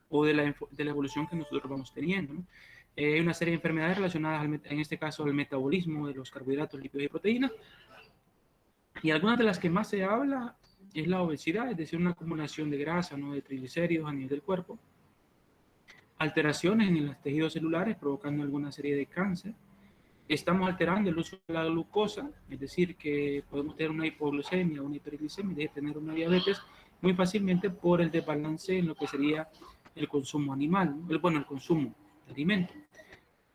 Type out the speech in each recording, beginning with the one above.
o de la evolución que nosotros vamos teniendo, ¿no? Hay una serie de enfermedades relacionadas, en este caso, al metabolismo de los carbohidratos, lípidos y proteínas, y algunas de las que más se habla es la obesidad, es decir, una acumulación de grasa, ¿no? De triglicéridos a nivel del cuerpo, alteraciones en los tejidos celulares provocando alguna serie de cáncer. Estamos alterando el uso de la glucosa, es decir, que podemos tener una hipoglucemia, una hiperglicemia, de tener una diabetes muy fácilmente por el desbalance en lo que sería el consumo animal, ¿no? El consumo de alimentos.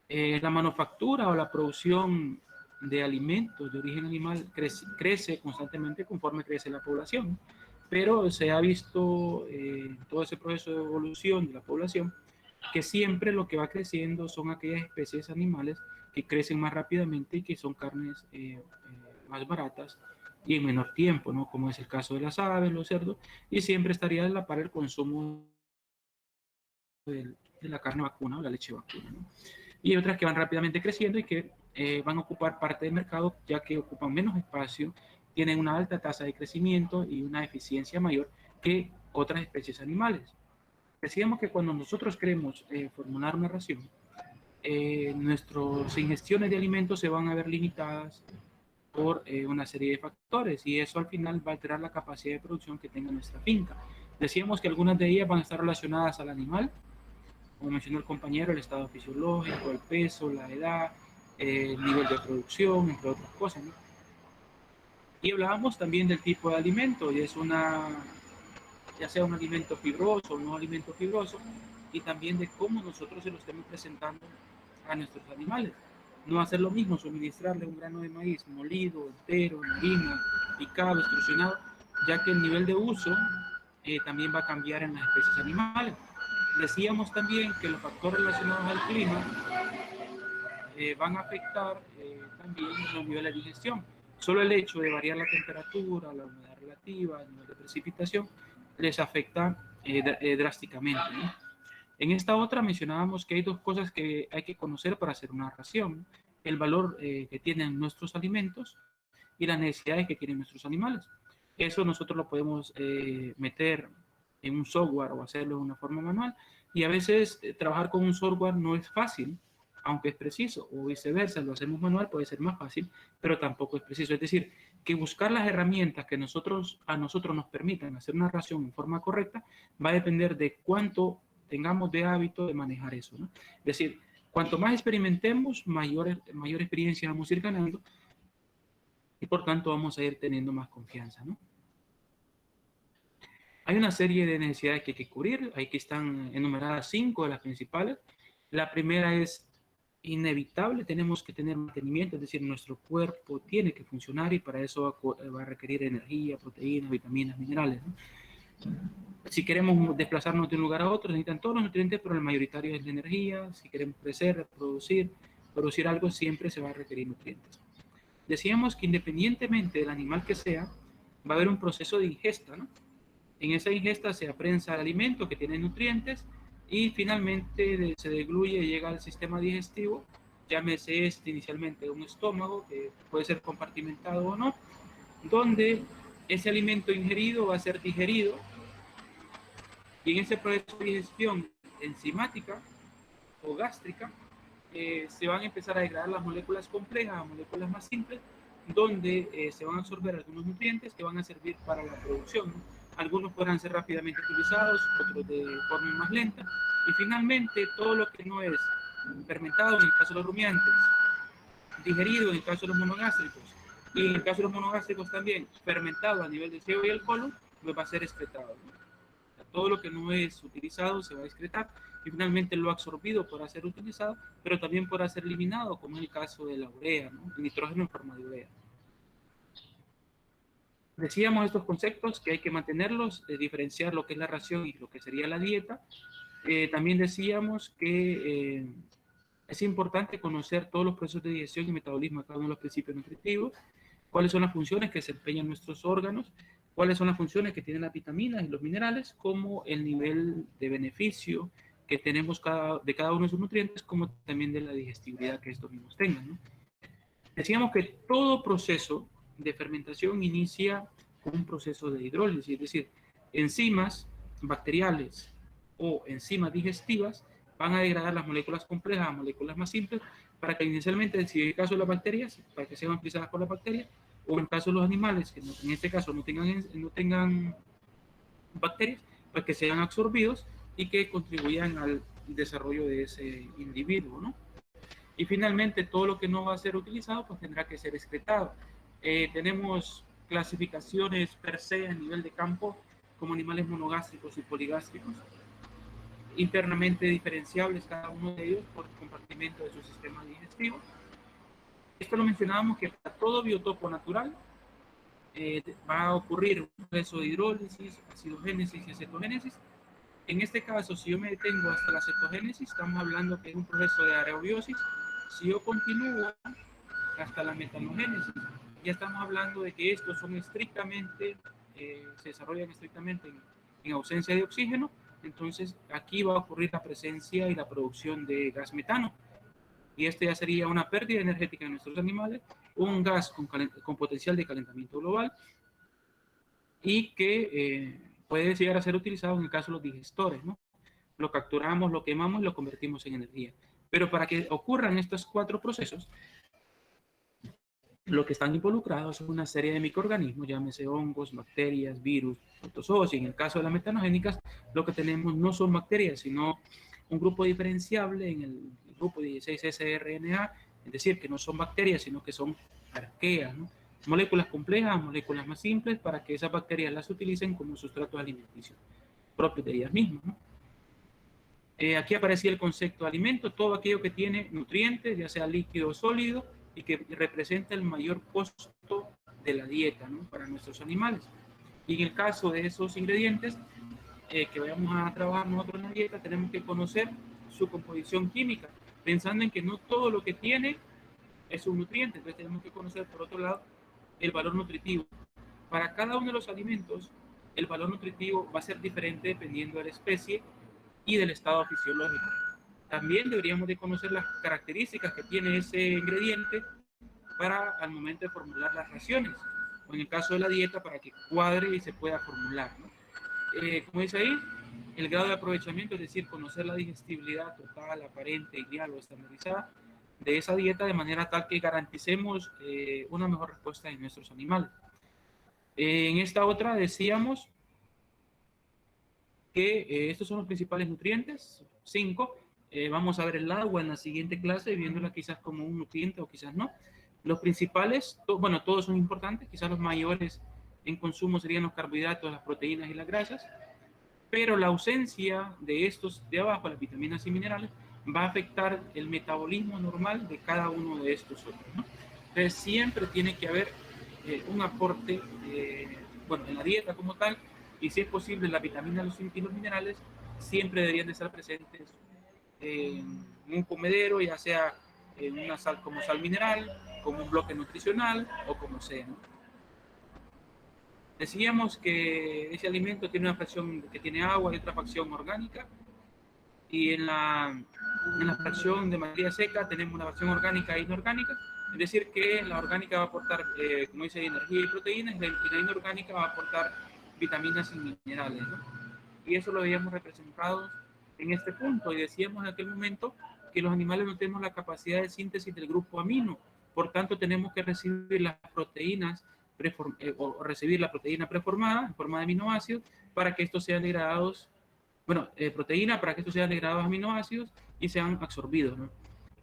La manufactura o la producción de alimentos de origen animal crece constantemente conforme crece la población, pero se ha visto todo ese proceso de evolución de la población que siempre lo que va creciendo son aquellas especies animales que crecen más rápidamente y que son carnes más baratas y en menor tiempo, ¿no? Como es el caso de las aves, los cerdos, y siempre estaría a la par el consumo de la carne vacuna o la leche vacuna, ¿no? Y otras que van rápidamente creciendo y que van a ocupar parte del mercado ya que ocupan menos espacio, tienen una alta tasa de crecimiento y una eficiencia mayor que otras especies animales. Decíamos que cuando nosotros queremos formular una ración, nuestras ingestiones de alimentos se van a ver limitadas por una serie de factores y eso al final va a alterar la capacidad de producción que tenga nuestra finca. Decíamos que algunas de ellas van a estar relacionadas al animal, como mencionó el compañero, el estado fisiológico, el peso, la edad, el nivel de producción, entre otras cosas, ¿no? Y hablábamos también del tipo de alimento, y es ya sea un alimento fibroso o no alimento fibroso, y también de cómo nosotros se lo estemos presentando a nuestros animales. No hacer lo mismo, suministrarle un grano de maíz molido, entero, en harina, picado, extrusionado, ya que el nivel de uso también va a cambiar en las especies animales. Decíamos también que los factores relacionados al clima van a afectar también los niveles de digestión. Solo el hecho de variar la temperatura, la humedad relativa, el nivel de precipitación, les afecta drásticamente, ¿no? En esta otra mencionábamos que hay dos cosas que hay que conocer para hacer una ración: el valor que tienen nuestros alimentos y las necesidades que tienen nuestros animales. Eso nosotros lo podemos meter en un software o hacerlo de una forma manual, y a veces trabajar con un software no es fácil, aunque es preciso, o viceversa, lo hacemos manual puede ser más fácil, pero tampoco es preciso. Es decir, que buscar las herramientas que a nosotros nos permitan hacer una ración en forma correcta va a depender de cuánto tengamos de hábito de manejar eso, ¿no? Es decir, cuanto más experimentemos, mayor experiencia vamos a ir ganando y por tanto vamos a ir teniendo más confianza, ¿no? Hay una serie de necesidades que hay que cubrir, aquí están enumeradas 5 de las principales. La primera es inevitable, tenemos que tener mantenimiento, es decir, nuestro cuerpo tiene que funcionar y para eso va a requerir energía, proteínas, vitaminas, minerales, ¿no? Si queremos desplazarnos de un lugar a otro, necesitan todos los nutrientes, pero el mayoritario es la energía. Si queremos crecer, reproducir, producir algo, siempre se va a requerir nutrientes. Decíamos que independientemente del animal que sea, va a haber un proceso de ingesta, ¿no? En esa ingesta se aprensa el alimento que tiene nutrientes y finalmente se degluye y llega al sistema digestivo, llámese inicialmente un estómago, que puede ser compartimentado o no, donde ese alimento ingerido va a ser digerido y en ese proceso de digestión enzimática o gástrica se van a empezar a degradar las moléculas complejas a moléculas más simples, donde se van a absorber algunos nutrientes que van a servir para la producción, ¿no? Algunos podrán ser rápidamente utilizados, otros de forma más lenta, y finalmente todo lo que no es fermentado, en el caso de los rumiantes, digerido en el caso de los monogástricos, y en el caso de los monogástricos también fermentado a nivel del sebo y el colon, pues va a ser excretado, ¿no? Todo lo que no es utilizado se va a excretar y finalmente lo absorbido podrá ser utilizado, pero también podrá ser eliminado, como es el caso de la urea, ¿no? El nitrógeno en forma de urea. Decíamos estos conceptos que hay que mantenerlos, diferenciar lo que es la ración y lo que sería la dieta. También decíamos que es importante conocer todos los procesos de digestión y metabolismo de cada uno de los principios nutritivos, cuáles son las funciones que desempeñan nuestros órganos, cuáles son las funciones que tienen las vitaminas y los minerales, como el nivel de beneficio que tenemos de cada uno de sus nutrientes, como también de la digestibilidad que estos mismos tengan, ¿no? Decíamos que todo proceso de fermentación inicia con un proceso de hidrólisis, es decir, enzimas bacteriales o enzimas digestivas van a degradar las moléculas complejas a moléculas más simples para que inicialmente, si en el caso de las bacterias, para que sean utilizadas por las bacterias, o en el caso de los animales, que no, en este caso no tengan bacterias, pues que sean absorbidos y que contribuyan al desarrollo de ese individuo, ¿no? Y finalmente, todo lo que no va a ser utilizado, pues tendrá que ser excretado. Tenemos clasificaciones per se a nivel de campo como animales monogástricos y poligástricos, internamente diferenciables cada uno de ellos por el compartimento de su sistema digestivo. Esto lo mencionábamos que para todo biotopo natural va a ocurrir un proceso de hidrólisis, acidogénesis y acetogénesis. En este caso, si yo me detengo hasta la cetogénesis, estamos hablando que es un proceso de aerobiosis. Si yo continúo hasta la metanogénesis, ya estamos hablando de que estos son estrictamente, se desarrollan estrictamente en ausencia de oxígeno. Entonces, aquí va a ocurrir la presencia y la producción de gas metano. Y este ya sería una pérdida energética en nuestros animales, un gas con potencial de calentamiento global y que puede llegar a ser utilizado en el caso de los digestores, ¿no? Lo capturamos, lo quemamos y lo convertimos en energía. Pero para que ocurran estos 4 procesos, lo que están involucrados son una serie de microorganismos, llámese hongos, bacterias, virus, protozoos, y en el caso de las metanogénicas, lo que tenemos no son bacterias, sino un grupo diferenciable en el grupo 16S-RNA, es decir, que no son bacterias, sino que son arqueas, ¿no? Moléculas complejas, moléculas más simples, para que esas bacterias las utilicen como sustratos alimenticios propios de ellas mismas, ¿no? Aquí aparecía el concepto de alimento, todo aquello que tiene nutrientes, ya sea líquido o sólido, y que representa el mayor costo de la dieta, ¿no? Para nuestros animales. Y en el caso de esos ingredientes que vayamos a trabajar nosotros en la dieta, tenemos que conocer su composición química, pensando en que no todo lo que tiene es un nutriente. Entonces tenemos que conocer, por otro lado, el valor nutritivo. Para cada uno de los alimentos, el valor nutritivo va a ser diferente dependiendo de la especie y del estado fisiológico. También deberíamos de conocer las características que tiene ese ingrediente para al momento de formular las raciones, o en el caso de la dieta, para que cuadre y se pueda formular, ¿no? Como dice ahí, el grado de aprovechamiento, es decir, conocer la digestibilidad total, aparente, ideal o estandarizada de esa dieta, de manera tal que garanticemos una mejor respuesta en nuestros animales. En esta otra decíamos que estos son los principales nutrientes, 5. Vamos a ver el agua en la siguiente clase, viéndola quizás como un nutriente o quizás no. Los principales, bueno, todos son importantes, quizás los mayores en consumo serían los carbohidratos, las proteínas y las grasas, pero la ausencia de estos de abajo, las vitaminas y minerales, va a afectar el metabolismo normal de cada uno de estos otros, ¿no? Entonces siempre tiene que haber un aporte, bueno, en la dieta como tal, y si es posible las vitaminas y los minerales siempre deberían de estar presentes en un comedero, ya sea en una sal como sal mineral, como un bloque nutricional o como sea, ¿no? Decíamos que ese alimento tiene una fracción que tiene agua y otra fracción orgánica, y en la fracción de materia seca tenemos una fracción orgánica e inorgánica, es decir que la orgánica va a aportar, como dice, energía y proteínas, y la inorgánica va a aportar vitaminas y minerales, ¿no? Y eso lo habíamos representado en este punto, y decíamos en aquel momento que los animales no tenemos la capacidad de síntesis del grupo amino, por tanto tenemos que recibir las proteínas o recibir la proteína preformada en forma de aminoácidos para que estos sean degradados, bueno, proteína para que estos sean degradados a aminoácidos y sean absorbidos, ¿no?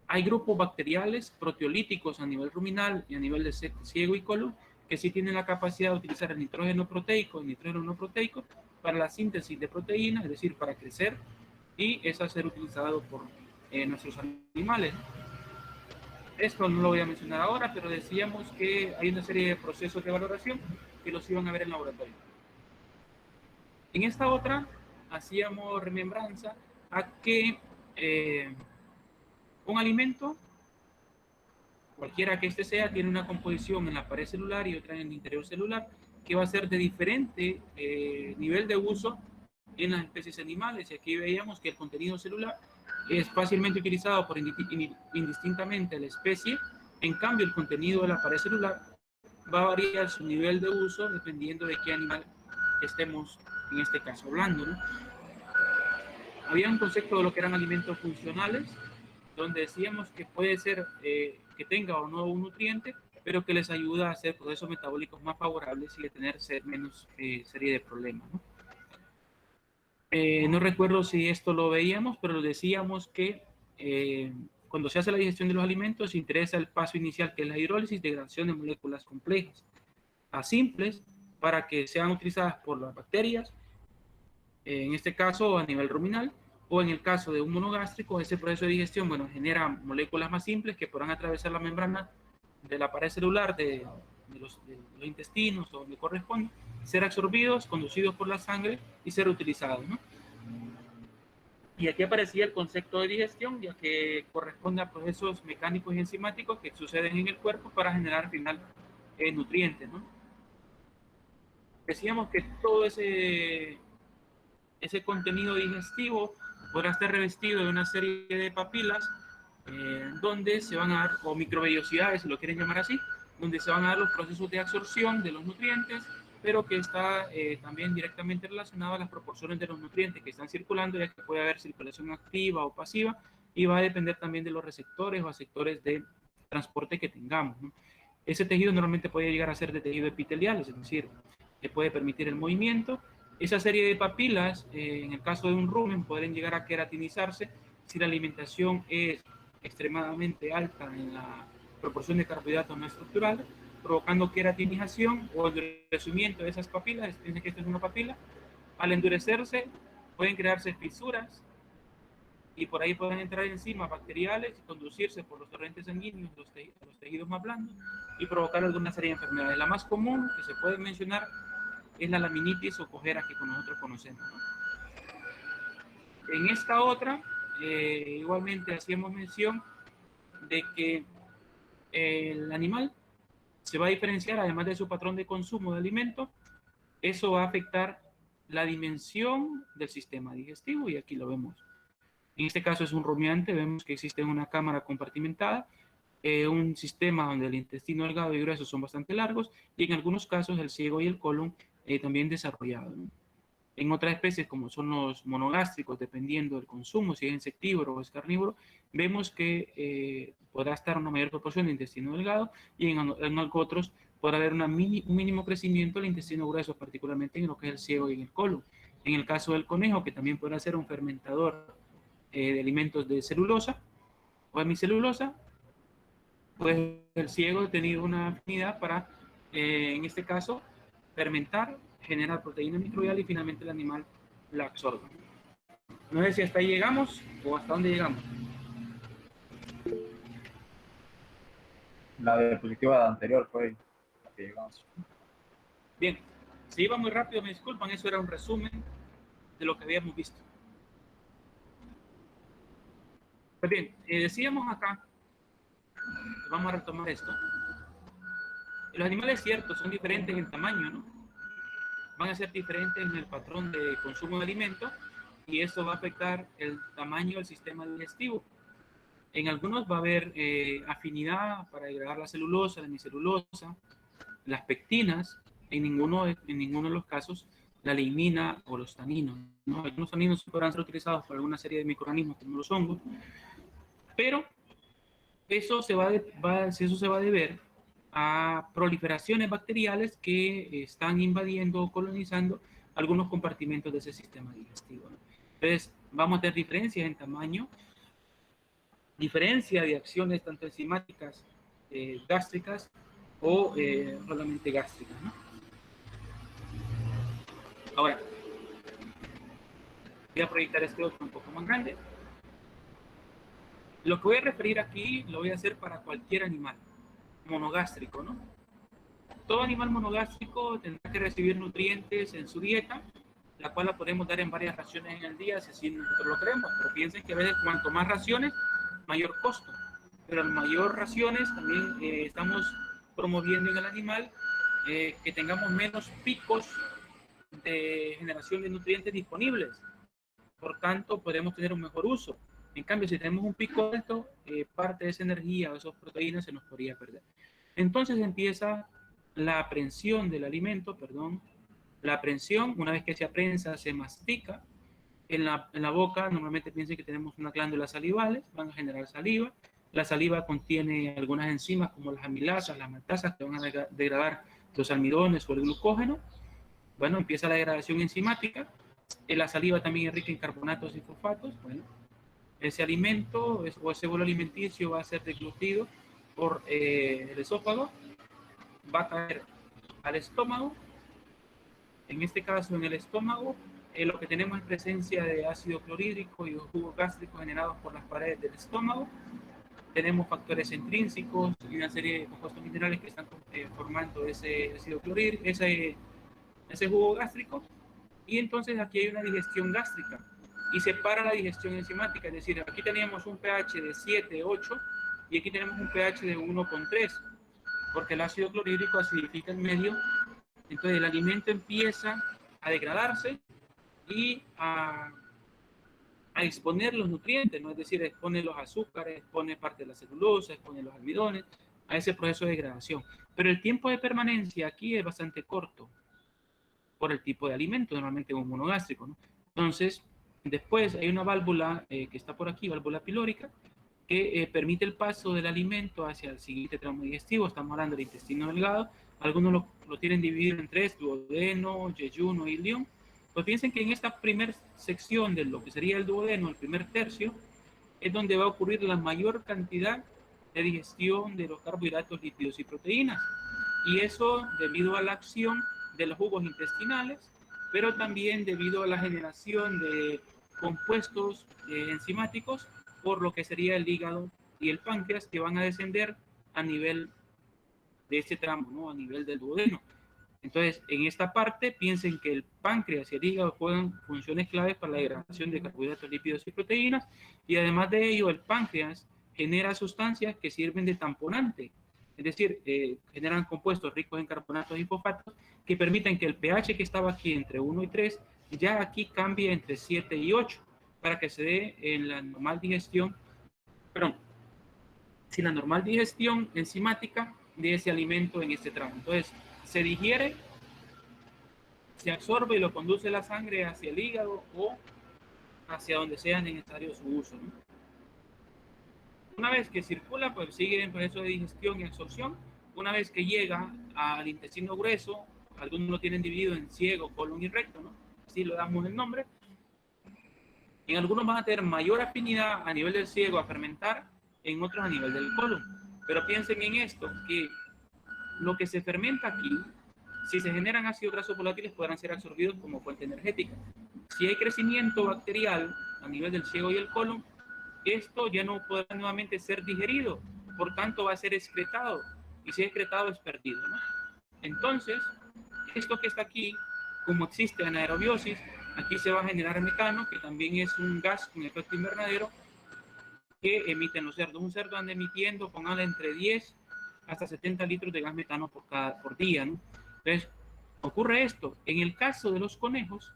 Hay grupos bacteriales proteolíticos a nivel ruminal y a nivel de ciego y colon que sí tienen la capacidad de utilizar el nitrógeno proteico, el nitrógeno no proteico para la síntesis de proteínas, es decir, para crecer, y eso a ser utilizado por nuestros animales. Esto no lo voy a mencionar ahora, pero decíamos que hay una serie de procesos de valoración que los iban a ver en laboratorio. En esta otra hacíamos remembranza a que un alimento, cualquiera que este sea, tiene una composición en la pared celular y otra en el interior celular, que va a ser de diferente nivel de uso en las especies animales. Y aquí veíamos que el contenido celular es fácilmente utilizado por indistintamente la especie. En cambio, el contenido de la pared celular va a variar su nivel de uso dependiendo de qué animal estemos en este caso hablando, ¿no? había un concepto de lo que eran alimentos funcionales, donde decíamos que puede ser que tenga o no un nutriente, pero que les ayuda a hacer procesos metabólicos más favorables y a tener menos serie de problemas, ¿no? No recuerdo si esto lo veíamos, pero decíamos que cuando se hace la digestión de los alimentos, interesa el paso inicial, que es la hidrólisis, degradación de moléculas complejas a simples para que sean utilizadas por las bacterias, en este caso a nivel ruminal, o en el caso de un monogástrico, ese proceso de digestión, bueno, genera moléculas más simples que podrán atravesar la membrana de la pared celular de los intestinos o donde corresponde, ser absorbidos, conducidos por la sangre y ser utilizados, ¿no? Y aquí aparecía el concepto de digestión, ya que corresponde a procesos mecánicos y enzimáticos que suceden en el cuerpo para generar al final nutrientes, ¿no? Decíamos que todo ese contenido digestivo podrá estar revestido de una serie de papilas donde se van a dar, o microvellosidades, si lo quieren llamar así, donde se van a dar los procesos de absorción de los nutrientes, pero que está también directamente relacionado a las proporciones de los nutrientes que están circulando, ya que puede haber circulación activa o pasiva, y va a depender también de los receptores o sectores de transporte que tengamos, ¿no? Ese tejido normalmente puede llegar a ser de tejido epitelial, es decir, que puede permitir el movimiento. Esa serie de papilas, en el caso de un rumen, pueden llegar a queratinizarse si la alimentación es extremadamente alta en la proporción de carbohidratos no estructurales, provocando queratinización o endurecimiento de esas papilas. Piensen que esto es una papila. Al endurecerse, pueden crearse fisuras y por ahí pueden entrar enzimas bacteriales y conducirse por los torrentes sanguíneos a los tejidos más blandos y provocar alguna serie de enfermedades. La más común que se puede mencionar es la laminitis o cojera que nosotros conocemos, ¿no? En esta otra, igualmente hacíamos mención de que el animal se va a diferenciar, además de su patrón de consumo de alimentos, eso va a afectar la dimensión del sistema digestivo, y aquí lo vemos. En este caso es un rumiante, vemos que existe una cámara compartimentada, un sistema donde el intestino delgado y grueso son bastante largos, y en algunos casos el ciego y el colon también desarrollado, ¿no? En otras especies, como son los monogástricos, dependiendo del consumo, si es insectívoro o es carnívoro, vemos que podrá estar una mayor proporción de intestino delgado, y en otros podrá haber un mínimo crecimiento del intestino grueso, particularmente en lo que es el ciego y en el colon. En el caso del conejo, que también podrá ser un fermentador de alimentos de celulosa o hemicelulosa, pues el ciego ha tenido una afinidad para, en este caso, fermentar, generar proteína microbial y finalmente el animal la absorbe. No sé si hasta ahí llegamos o hasta dónde llegamos. La diapositiva anterior fue la que llegamos. Bien, si iba muy rápido, me disculpan, eso era un resumen de lo que habíamos visto. Pues bien, decíamos acá, vamos a retomar esto. Los animales, ciertos, son diferentes en tamaño, ¿no? Van a ser diferentes en el patrón de consumo de alimentos, y eso va a afectar el tamaño del sistema digestivo. En algunos va a haber afinidad para degradar la celulosa, la hemicelulosa, las pectinas. En ninguno de los casos la lignina o los taninos, ¿no? Algunos taninos podrán ser utilizados por alguna serie de microorganismos como los hongos, pero eso se va a deber a proliferaciones bacteriales que están invadiendo o colonizando algunos compartimentos de ese sistema digestivo, ¿no? Entonces, vamos a tener diferencias en tamaño, diferencia de acciones tanto enzimáticas, gástricas o solamente gástricas, ¿no? Ahora, voy a proyectar este otro un poco más grande. Lo que voy a referir aquí lo voy a hacer para cualquier animal monogástrico, ¿no? Todo animal monogástrico tendrá que recibir nutrientes en su dieta, la cual la podemos dar en varias raciones en el día, si así nosotros lo queremos. Pero piensen que a veces cuanto más raciones, mayor costo. Pero al mayor raciones también estamos promoviendo en el animal que tengamos menos picos de generación de nutrientes disponibles. Por tanto, podemos tener un mejor uso. En cambio, si tenemos un pico alto, parte de esa energía o esas proteínas se nos podría perder. Entonces empieza la aprehensión del alimento, perdón. La aprehensión, una vez que se aprensa, se mastica, en la boca normalmente piensen que tenemos unas glándulas salivales, van a generar saliva. La saliva contiene algunas enzimas como las amilasas, las maltasas, que van a degradar los almidones o el glucógeno. Bueno, empieza la degradación enzimática. La saliva también es rica en carbonatos y fosfatos. Bueno, ese alimento o ese bolo alimenticio va a ser deglutido por el esófago, va a caer al estómago. En este caso, en el estómago, lo que tenemos es presencia de ácido clorhídrico y jugo gástrico generados por las paredes del estómago. Tenemos factores intrínsecos y una serie de compuestos minerales que están formando ese ácido clorhídrico, ese jugo gástrico. Y entonces aquí hay una digestión gástrica y separa la digestión enzimática, es decir, aquí teníamos un pH de 7, 8 y aquí tenemos un pH de 1,3, porque el ácido clorhídrico acidifica el medio. Entonces el alimento empieza a degradarse y a exponer los nutrientes, ¿no? Es decir, expone los azúcares, expone parte de la celulosa, expone los almidones a ese proceso de degradación. Pero el tiempo de permanencia aquí es bastante corto por el tipo de alimento, normalmente un monogástrico, ¿no? Entonces, después hay una válvula que está por aquí, válvula pilórica, que permite el paso del alimento hacia el siguiente tramo digestivo. Estamos hablando del intestino delgado. Algunos lo tienen dividido en tres: duodeno, yeyuno y ilion. Pues piensen que en esta primera sección de lo que sería el duodeno, el primer tercio, es donde va a ocurrir la mayor cantidad de digestión de los carbohidratos, lípidos y proteínas. Y eso debido a la acción de los jugos intestinales, pero también debido a la generación de compuestos enzimáticos por lo que sería el hígado y el páncreas, que van a descender a nivel de este tramo, ¿no? A nivel del duodeno. Entonces, en esta parte, piensen que el páncreas y el hígado juegan funciones claves para la degradación de carbohidratos, lípidos y proteínas, y además de ello, el páncreas genera sustancias que sirven de tamponante, es decir, generan compuestos ricos en carbonatos y fosfatos que permiten que el pH que estaba aquí entre 1 y 3, ya aquí cambie entre 7 y 8, para que se dé en la normal digestión, perdón, si la normal digestión enzimática de ese alimento en este tramo. Entonces, se digiere, se absorbe y lo conduce la sangre hacia el hígado o hacia donde sea necesario su uso, ¿no? Una vez que circula, pues sigue en proceso de digestión y absorción. Una vez que llega al intestino grueso, algunos lo tienen dividido en ciego, colon y recto, ¿no? Así le damos el nombre. En algunos van a tener mayor afinidad a nivel del ciego a fermentar, en otros a nivel del colon. Pero piensen en esto, que lo que se fermenta aquí, si se generan ácidos grasos volátiles, podrán ser absorbidos como fuente energética. Si hay crecimiento bacterial a nivel del ciego y el colon, esto ya no podrá nuevamente ser digerido, por tanto va a ser excretado, y si es excretado es perdido, ¿no? Entonces, esto que está aquí, como existe anaerobiosis, aquí se va a generar metano, que también es un gas con efecto invernadero que emiten los cerdos. Un cerdo anda emitiendo, póngale, entre 10 hasta 70 litros de gas metano por día, ¿no? Entonces, ocurre esto. En el caso de los conejos,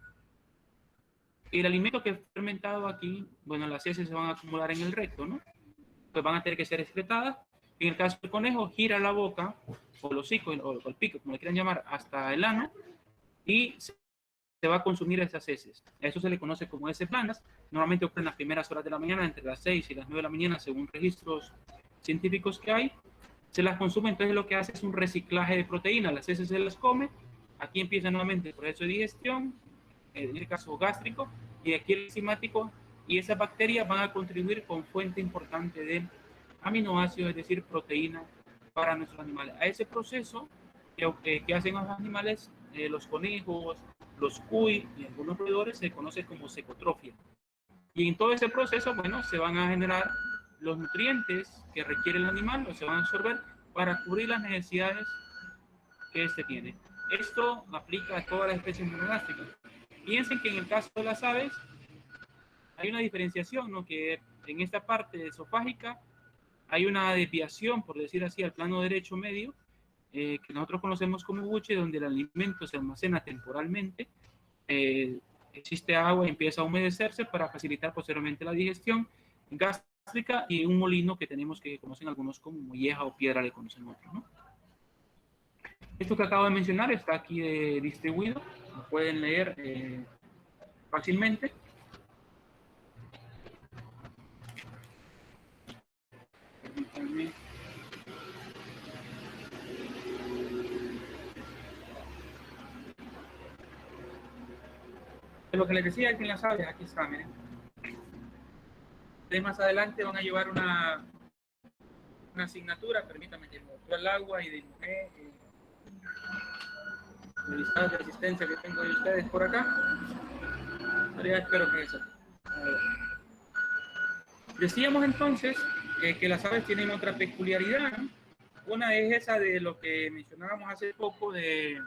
el alimento que es fermentado aquí, bueno, las heces se van a acumular en el recto, ¿no? Pues van a tener que ser excretadas. En el caso del conejo, gira la boca, o el hocico, o el pico, como le quieran llamar, hasta el ano, y se va a consumir esas heces. A eso se le conoce como heces blandas. Normalmente ocurre en las primeras horas de la mañana, entre las 6 y las 9 de la mañana, según registros científicos que hay. Se las consume, entonces lo que hace es un reciclaje de proteínas. Las heces se las come. Aquí empieza nuevamente el proceso de digestión, en el caso gástrico, y aquí el enzimático, y esas bacterias van a contribuir con fuente importante de aminoácidos, es decir, proteína para nuestros animales. A ese proceso que hacen los animales, los conejos, los cuy y algunos roedores, se conoce como secotrofia. Y en todo ese proceso, bueno, se van a generar los nutrientes que requiere el animal, o se van a absorber para cubrir las necesidades que éste tiene. Esto aplica a todas las especies monogástricas. Piensen que en el caso de las aves hay una diferenciación, ¿no? Que en esta parte esofágica hay una desviación, por decir así, al plano derecho medio, que nosotros conocemos como buche, donde el alimento se almacena temporalmente, existe agua y empieza a humedecerse para facilitar posteriormente la digestión gástrica, y un molino que tenemos, que conocen algunos como molleja o piedra, le conocen otros, ¿no? Esto que acabo de mencionar está aquí distribuido, lo pueden leer fácilmente. De lo que les decía que en las aves, aquí está, miren. Ustedes más adelante van a llevar una asignatura, permítanme que me el agua y dibujé el listado de asistencia que tengo de ustedes por acá. Pero ya espero que eso. Decíamos entonces que las aves tienen otra peculiaridad, ¿no? Una es esa de lo que mencionábamos hace poco del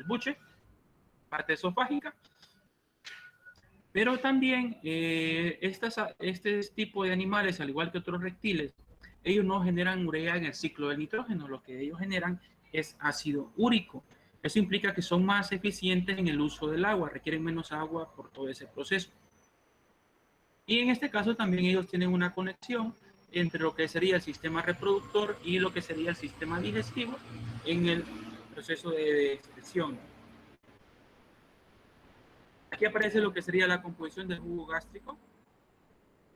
buche, parte esofágica, pero también este tipo de animales, al igual que otros reptiles, ellos no generan urea en el ciclo del nitrógeno, lo que ellos generan es ácido úrico. Eso implica que son más eficientes en el uso del agua, requieren menos agua por todo ese proceso. Y en este caso también ellos tienen una conexión entre lo que sería el sistema reproductor y lo que sería el sistema digestivo en el proceso de excreción. Aquí aparece lo que sería la composición del jugo gástrico.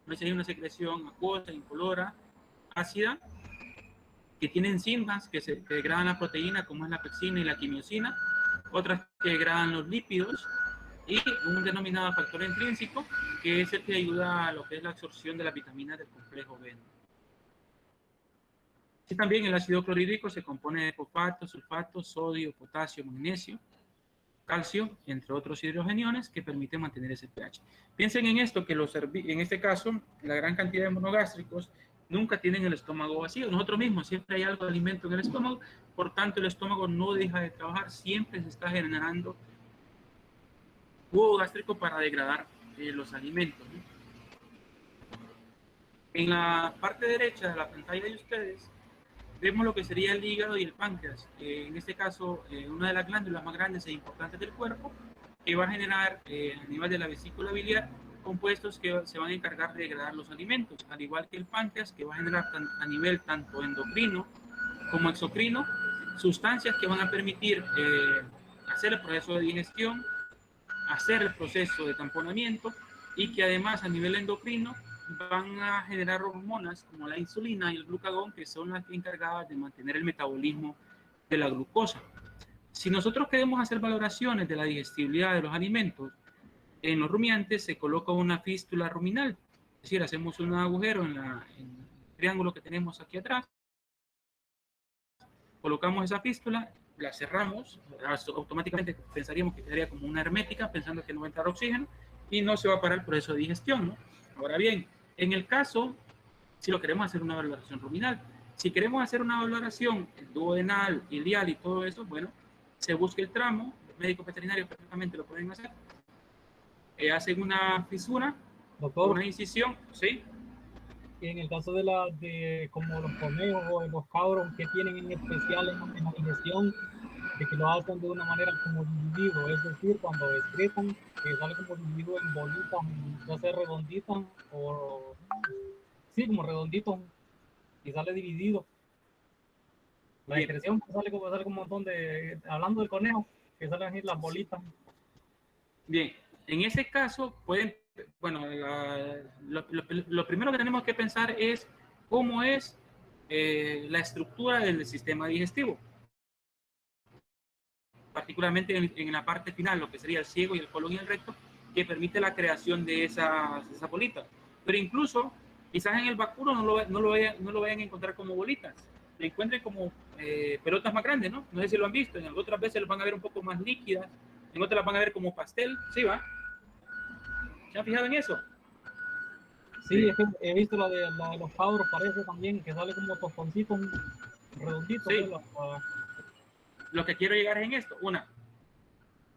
Hay una secreción acuosa, incolora, ácida, que tiene enzimas que degradan la proteína, como es la pepsina y la quimiosina, otras que degradan los lípidos, y un denominado factor intrínseco, que es el que ayuda a lo que es la absorción de las vitaminas del complejo B. Y también el ácido clorhídrico se compone de fosfato, sulfato, sodio, potasio, magnesio, calcio, entre otros hidrogeniones que permiten mantener ese pH. Piensen en esto, que en este caso, la gran cantidad de monogástricos nunca tienen el estómago vacío. Nosotros mismos siempre hay algo de alimento en el estómago, por tanto el estómago no deja de trabajar, siempre se está generando jugo gástrico para degradar los alimentos, ¿no? En la parte derecha de la pantalla de ustedes vemos lo que sería el hígado y el páncreas. En este caso, una de las glándulas más grandes e importantes del cuerpo, que va a generar a nivel de la vesícula biliar compuestos que se van a encargar de degradar los alimentos, al igual que el páncreas, que va a generar a nivel tanto endocrino como exocrino sustancias que van a permitir hacer el proceso de digestión, hacer el proceso de tamponamiento, y que además a nivel endocrino van a generar hormonas como la insulina y el glucagón, que son las encargadas de mantener el metabolismo de la glucosa. Si nosotros queremos hacer valoraciones de la digestibilidad de los alimentos, en los rumiantes se coloca una fístula ruminal, es decir, hacemos un agujero en el triángulo que tenemos aquí atrás, colocamos esa fístula, la cerramos, automáticamente pensaríamos que quedaría como una hermética, pensando que no va a entrar oxígeno y no se va a parar el proceso de digestión, ¿no? Ahora bien, en el caso, si lo queremos hacer una valoración ruminal, si queremos hacer una valoración duodenal, ileal y todo eso, bueno, se busca el tramo, los médicos veterinarios perfectamente lo pueden hacer, hacen una fisura, Doctor, una incisión, ¿sí? y en el caso de como los conejos o de los cabros, que tienen en especial en la digestión, de que lo hacen de una manera como dividido, es decir, cuando excretan, que sale como dividido en bolitas, ya sea redonditas o sí, como redonditos, y sale dividido. La Bien. excreción sale como un montón de, hablando del conejo, que salen así las bolitas. Bien, en ese caso pueden, bueno, lo primero que tenemos que pensar es cómo es la estructura del sistema digestivo, particularmente en la parte final, lo que sería el ciego y el colon y el recto, que permite la creación de esa bolita. Pero incluso, quizás en el vacuno no lo vayan a encontrar como bolitas, lo encuentren como pelotas más grandes, ¿no? No sé si lo han visto, en otras veces los van a ver un poco más líquidas, en otras las van a ver como pastel, ¿sí va? ¿Se han fijado en eso? Sí, es que he visto la de los cabros, parece también, que sale como tostoncitos redonditos. Sí. Lo que quiero llegar es en esto. Una,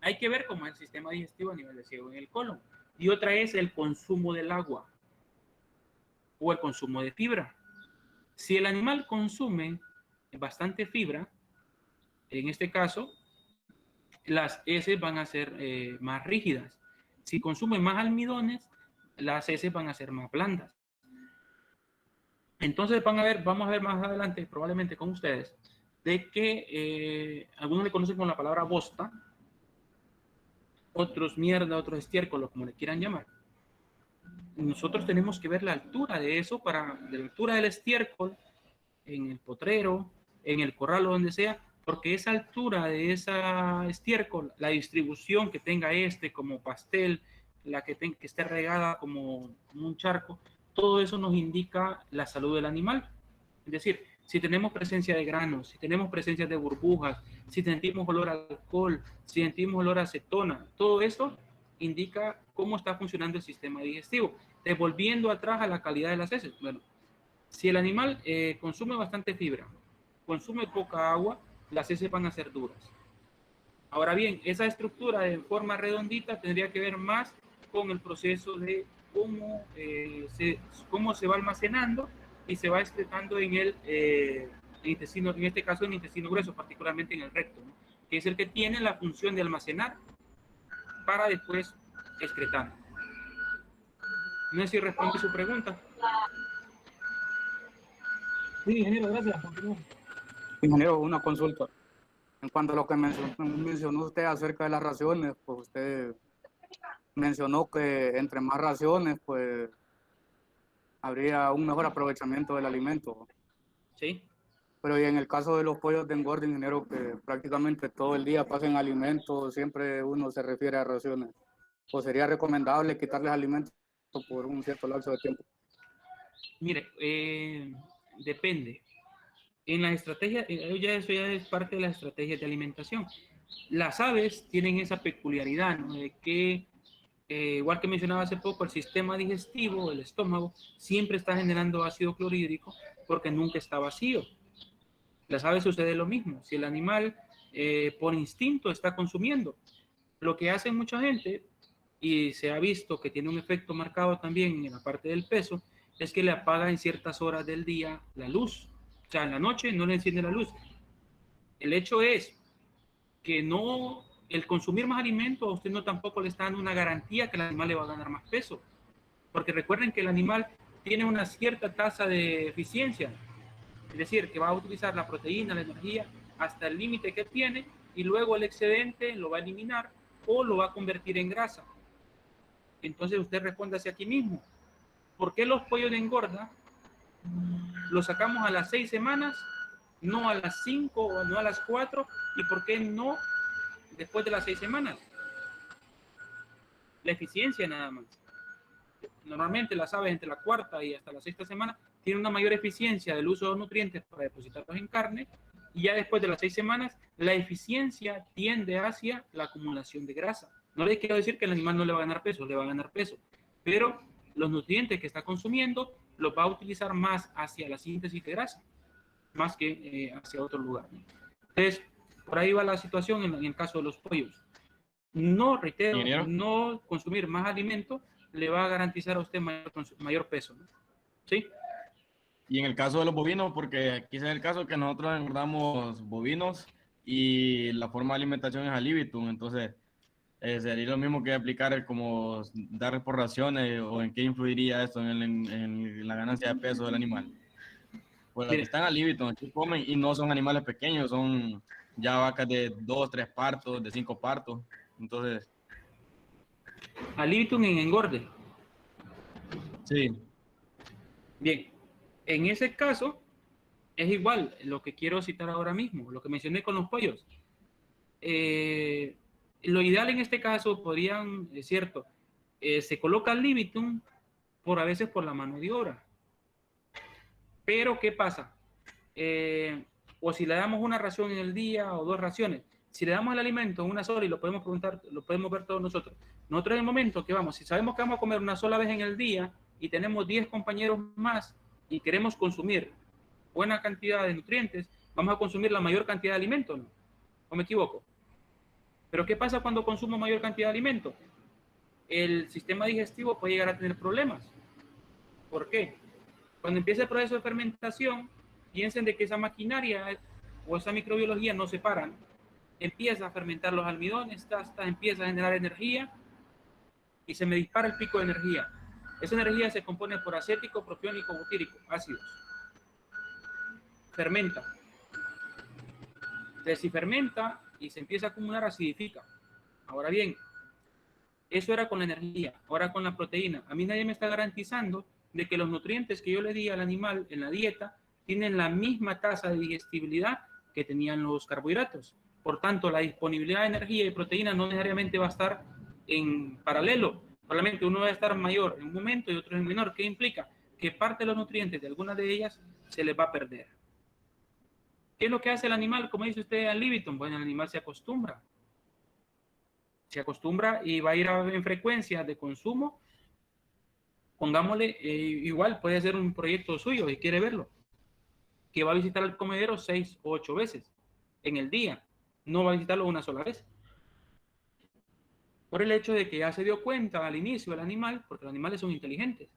hay que ver cómo es el sistema digestivo a nivel de ciego en el colon. Y otra es el consumo del agua o el consumo de fibra. Si el animal consume bastante fibra, en este caso, las heces van a ser más rígidas. Si consume más almidones, las heces van a ser más blandas. Entonces vamos a ver más adelante, probablemente con ustedes, de que algunos le conocen con la palabra bosta, otros mierda, otros estiércol, como le quieran llamar. Nosotros tenemos que ver la altura de eso, de la altura del estiércol, en el potrero, en el corral o donde sea, porque esa altura de esa estiércol, la distribución que tenga como pastel, la que esté regada como un charco, todo eso nos indica la salud del animal. Es decir, si tenemos presencia de granos, si tenemos presencia de burbujas, si sentimos olor a alcohol, si sentimos olor a acetona, todo eso indica cómo está funcionando el sistema digestivo. Devolviendo atrás a la calidad de las heces. Bueno, si el animal consume bastante fibra, consume poca agua, las heces van a ser duras. Ahora bien, esa estructura de forma redondita tendría que ver más con el proceso de cómo se va almacenando y se va excretando en el intestino, en este caso en el intestino grueso, particularmente en el recto, ¿no? Que es el que tiene la función de almacenar para después excretar. No sé si responde su pregunta. Sí, ingeniero, gracias. Continúa. Ingeniero, una consulta. En cuanto a lo que mencionó usted acerca de las raciones, pues usted mencionó que entre más raciones, pues habría un mejor aprovechamiento del alimento. Sí. Pero y en el caso de los pollos de engorde, ingeniero, que prácticamente todo el día pasan alimentos, siempre uno se refiere a raciones, pues sería recomendable quitarles alimentos por un cierto lapso de tiempo. Mire, depende. En las estrategias, eso ya es parte de las estrategias de alimentación. Las aves tienen esa peculiaridad, ¿no? De que, igual que mencionaba hace poco, el sistema digestivo, el estómago, siempre está generando ácido clorhídrico porque nunca está vacío. Las aves sucede lo mismo. Si el animal por instinto está consumiendo, lo que hace mucha gente, y se ha visto que tiene un efecto marcado también en la parte del peso, es que le apaga en ciertas horas del día la luz. O sea, en la noche no le enciende la luz. El hecho es que no, el consumir más alimento a usted no tampoco le está dando una garantía que el animal le va a ganar más peso. Porque recuerden que el animal tiene una cierta tasa de eficiencia. Es decir, que va a utilizar la proteína, la energía, hasta el límite que tiene y luego el excedente lo va a eliminar o lo va a convertir en grasa. Entonces usted responde hacia aquí mismo. ¿Por qué los pollos de engorda los sacamos a las 6 semanas, no a las 5 o no a las 4? ¿Y por qué no después de las 6 semanas? La eficiencia nada más. Normalmente las aves entre la cuarta y hasta la sexta semana tienen una mayor eficiencia del uso de los nutrientes para depositarlos en carne, y ya después de las 6 semanas la eficiencia tiende hacia la acumulación de grasa. No les quiero decir que el animal no le va a ganar peso, le va a ganar peso, pero los nutrientes que está consumiendo los va a utilizar más hacia la síntesis de grasa, más que hacia otro lugar. Entonces, por ahí va la situación en el caso de los pollos. No, reitero, Ingeniero, no consumir más alimento le va a garantizar a usted mayor peso, ¿no? ¿Sí? y en el caso de los bovinos, porque aquí es el caso que nosotros engordamos bovinos y la forma de alimentación es al libitum, entonces sería lo mismo que aplicar como dar por raciones, o en qué influiría esto en la ganancia de peso del animal. Pues aquí Mire, están al libitum, aquí comen y no son animales pequeños, son ya vacas de 2, 3 partos, de 5 partos, entonces al libitum en engorde. sí. Bien, en ese caso es igual lo que quiero citar ahora mismo, lo que mencioné con los pollos. Lo ideal en este caso podrían, es cierto, se coloca el libitum a veces por la mano de obra. Pero, ¿qué pasa? O si le damos una ración en el día o 2 raciones, si le damos el alimento en una sola y lo podemos preguntar, lo podemos ver todos nosotros. Nosotros en el momento que vamos, si sabemos que vamos a comer una sola vez en el día y tenemos 10 compañeros más y queremos consumir buena cantidad de nutrientes, vamos a consumir la mayor cantidad de alimento, ¿no? ¿O me equivoco? Pero ¿qué pasa cuando consumo mayor cantidad de alimento? El sistema digestivo puede llegar a tener problemas. ¿Por qué? Cuando empieza el proceso de fermentación, piensen de que esa maquinaria o esa microbiología no se paran. Empieza a fermentar los almidones, empieza a generar energía y se me dispara el pico de energía. Esa energía se compone por acético, propiónico, butírico, ácidos. Fermenta. Entonces, si fermenta y se empieza a acumular, acidifica. Ahora bien, eso era con la energía, ahora con la proteína. A mí nadie me está garantizando de que los nutrientes que yo le di al animal en la dieta tienen la misma tasa de digestibilidad que tenían los carbohidratos. Por tanto, la disponibilidad de energía y proteína no necesariamente va a estar en paralelo. Probablemente uno va a estar mayor en un momento y otro en menor. ¿Qué implica? Que parte de los nutrientes de algunas de ellas se les va a perder. ¿Qué es lo que hace el animal? Como dice usted al Libitum, bueno, el animal se acostumbra y va a ir en frecuencia de consumo. Pongámosle, igual puede ser un proyecto suyo si quiere verlo, que va a visitar el comedero 6 o 8 veces en el día, no va a visitarlo una sola vez. Por el hecho de que ya se dio cuenta al inicio el animal, porque los animales son inteligentes,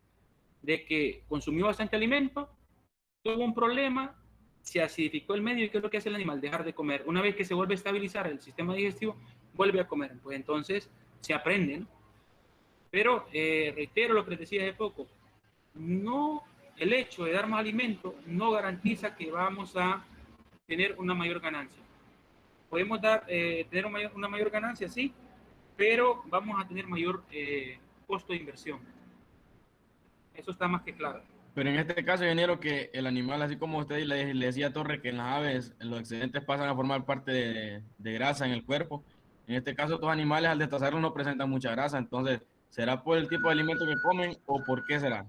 de que consumió bastante alimento, tuvo un problema, se acidificó el medio y ¿qué es lo que hace el animal? Dejar de comer. Una vez que se vuelve a estabilizar el sistema digestivo, vuelve a comer. Pues entonces se aprenden. Pero reitero lo que les decía hace poco, no, el hecho de dar más alimento no garantiza que vamos a tener una mayor ganancia. Podemos tener una mayor ganancia, sí, pero vamos a tener mayor costo de inversión. Eso está más que claro. Pero en este caso, ingeniero, que el animal, así como usted le decía a Torre, que en las aves los excedentes pasan a formar parte de grasa en el cuerpo. En este caso, estos animales al destazarlos no presentan mucha grasa. Entonces, ¿será por el tipo de alimento que comen o por qué será?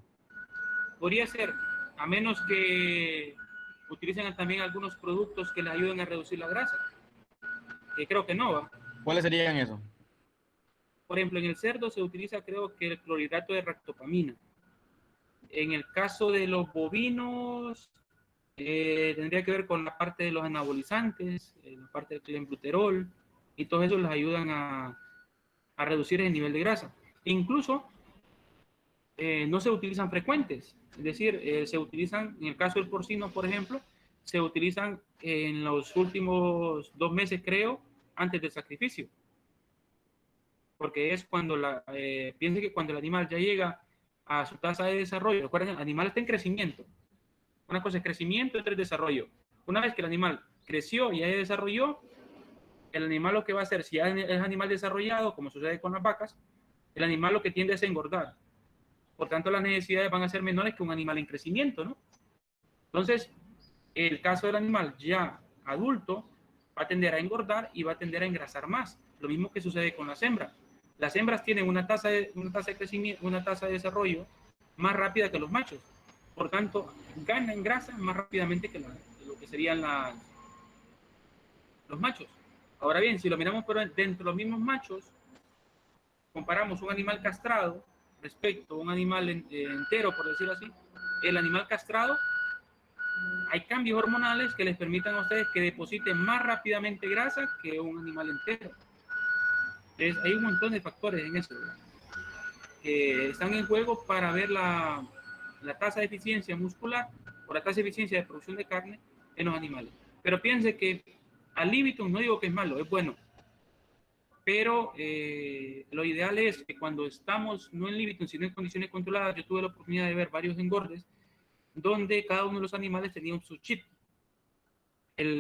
Podría ser, a menos que utilicen también algunos productos que les ayuden a reducir la grasa, que creo que no va. ¿Cuáles serían esos? Por ejemplo, en el cerdo se utiliza, creo que el clorhidrato de ractopamina. En el caso de los bovinos, tendría que ver con la parte de los anabolizantes, la parte del clenbuterol, y todo eso les ayudan a reducir el nivel de grasa. E incluso no se utilizan frecuentes, es decir, se utilizan, en el caso del porcino, por ejemplo, se utilizan en los últimos 2 meses, creo, antes del sacrificio. Porque es cuando piense que cuando el animal ya llega a su tasa de desarrollo, recuerden, el animal está en crecimiento. Una cosa es crecimiento, otra es desarrollo. Una vez que el animal creció y ya desarrolló, el animal lo que va a hacer, si ya es animal desarrollado, como sucede con las vacas, el animal lo que tiende es a engordar. Por tanto, las necesidades van a ser menores que un animal en crecimiento, ¿no? Entonces, el caso del animal ya adulto va a tender a engordar y va a tender a engrasar más. Lo mismo que sucede con las hembras. Las hembras tienen una tasa de crecimiento, una tasa de desarrollo más rápida que los machos. Por tanto, ganan grasa más rápidamente que lo que serían los machos. Ahora bien, si lo miramos dentro de los mismos machos, comparamos un animal castrado respecto a un animal entero, por decirlo así, el animal castrado, hay cambios hormonales que les permitan a ustedes que depositen más rápidamente grasa que un animal entero. Entonces, hay un montón de factores en eso, ¿verdad? Que están en juego para ver la tasa de eficiencia muscular o la tasa de eficiencia de producción de carne en los animales. Pero piense que al libitum no digo que es malo, es bueno. Pero lo ideal es que cuando estamos no en libitum, sino en condiciones controladas, yo tuve la oportunidad de ver varios engordes donde cada uno de los animales tenía su chip.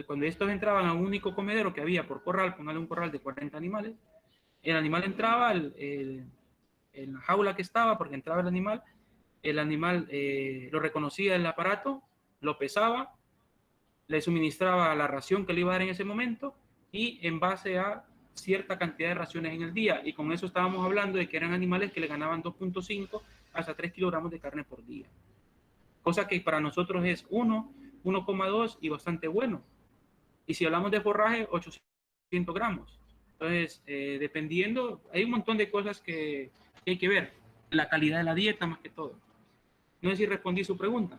Cuando estos entraban a un único comedero que había por corral, ponerle un corral de 40 animales, el animal entraba en la jaula que estaba, porque entraba el animal lo reconocía el aparato, lo pesaba, le suministraba la ración que le iba a dar en ese momento y en base a cierta cantidad de raciones en el día. Y con eso estábamos hablando de que eran animales que le ganaban 2.5 hasta 3 kilogramos de carne por día. Cosa que para nosotros es 1,2 y bastante bueno. Y si hablamos de forraje, 800 gramos. Entonces, dependiendo, hay un montón de cosas que hay que ver. La calidad de la dieta más que todo. No sé si respondí su pregunta.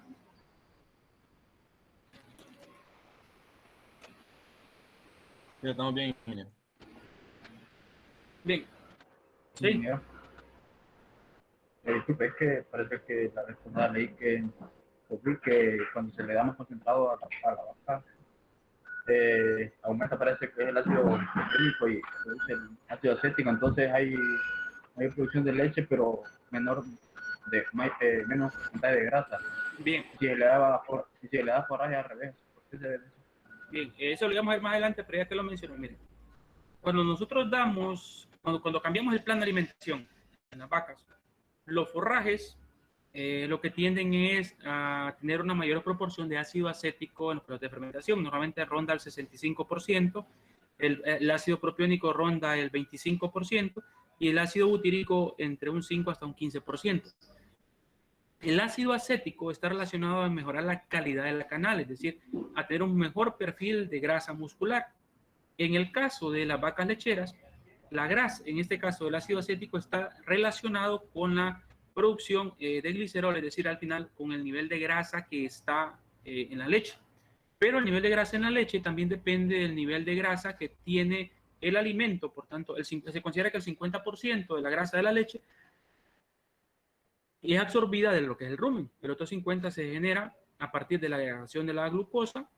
Sí, estamos bien, ingeniero. Bien. Sí. Sí. Disculpe, es que parece que la vez pasada leí que cuando se le da más concentrado a la vaca, aumenta, parece que es el ácido acético y produce el ácido acético, entonces hay producción de leche, pero menos porcentaje de grasa. Bien. Si se le da forraje al revés, ¿por qué se debe eso? Bien, eso lo vamos a ver más adelante, pero ya te lo menciono. Miren, cuando nosotros cuando cambiamos el plan de alimentación en las vacas, los forrajes lo que tienden es a tener una mayor proporción de ácido acético en los procesos de fermentación. Normalmente ronda el 65%, el ácido propiónico ronda el 25% y el ácido butírico entre un 5 hasta un 15%. El ácido acético está relacionado a mejorar la calidad de la canal, es decir, a tener un mejor perfil de grasa muscular. En el caso de las vacas lecheras, la grasa, en este caso el ácido acético, está relacionado con la producción de glicerol, es decir, al final con el nivel de grasa que está en la leche. Pero el nivel de grasa en la leche también depende del nivel de grasa que tiene el alimento. Por tanto, se considera que el 50% de la grasa de la leche es absorbida de lo que es el rumen. El otro 50% se genera a partir de la degradación de la glucosa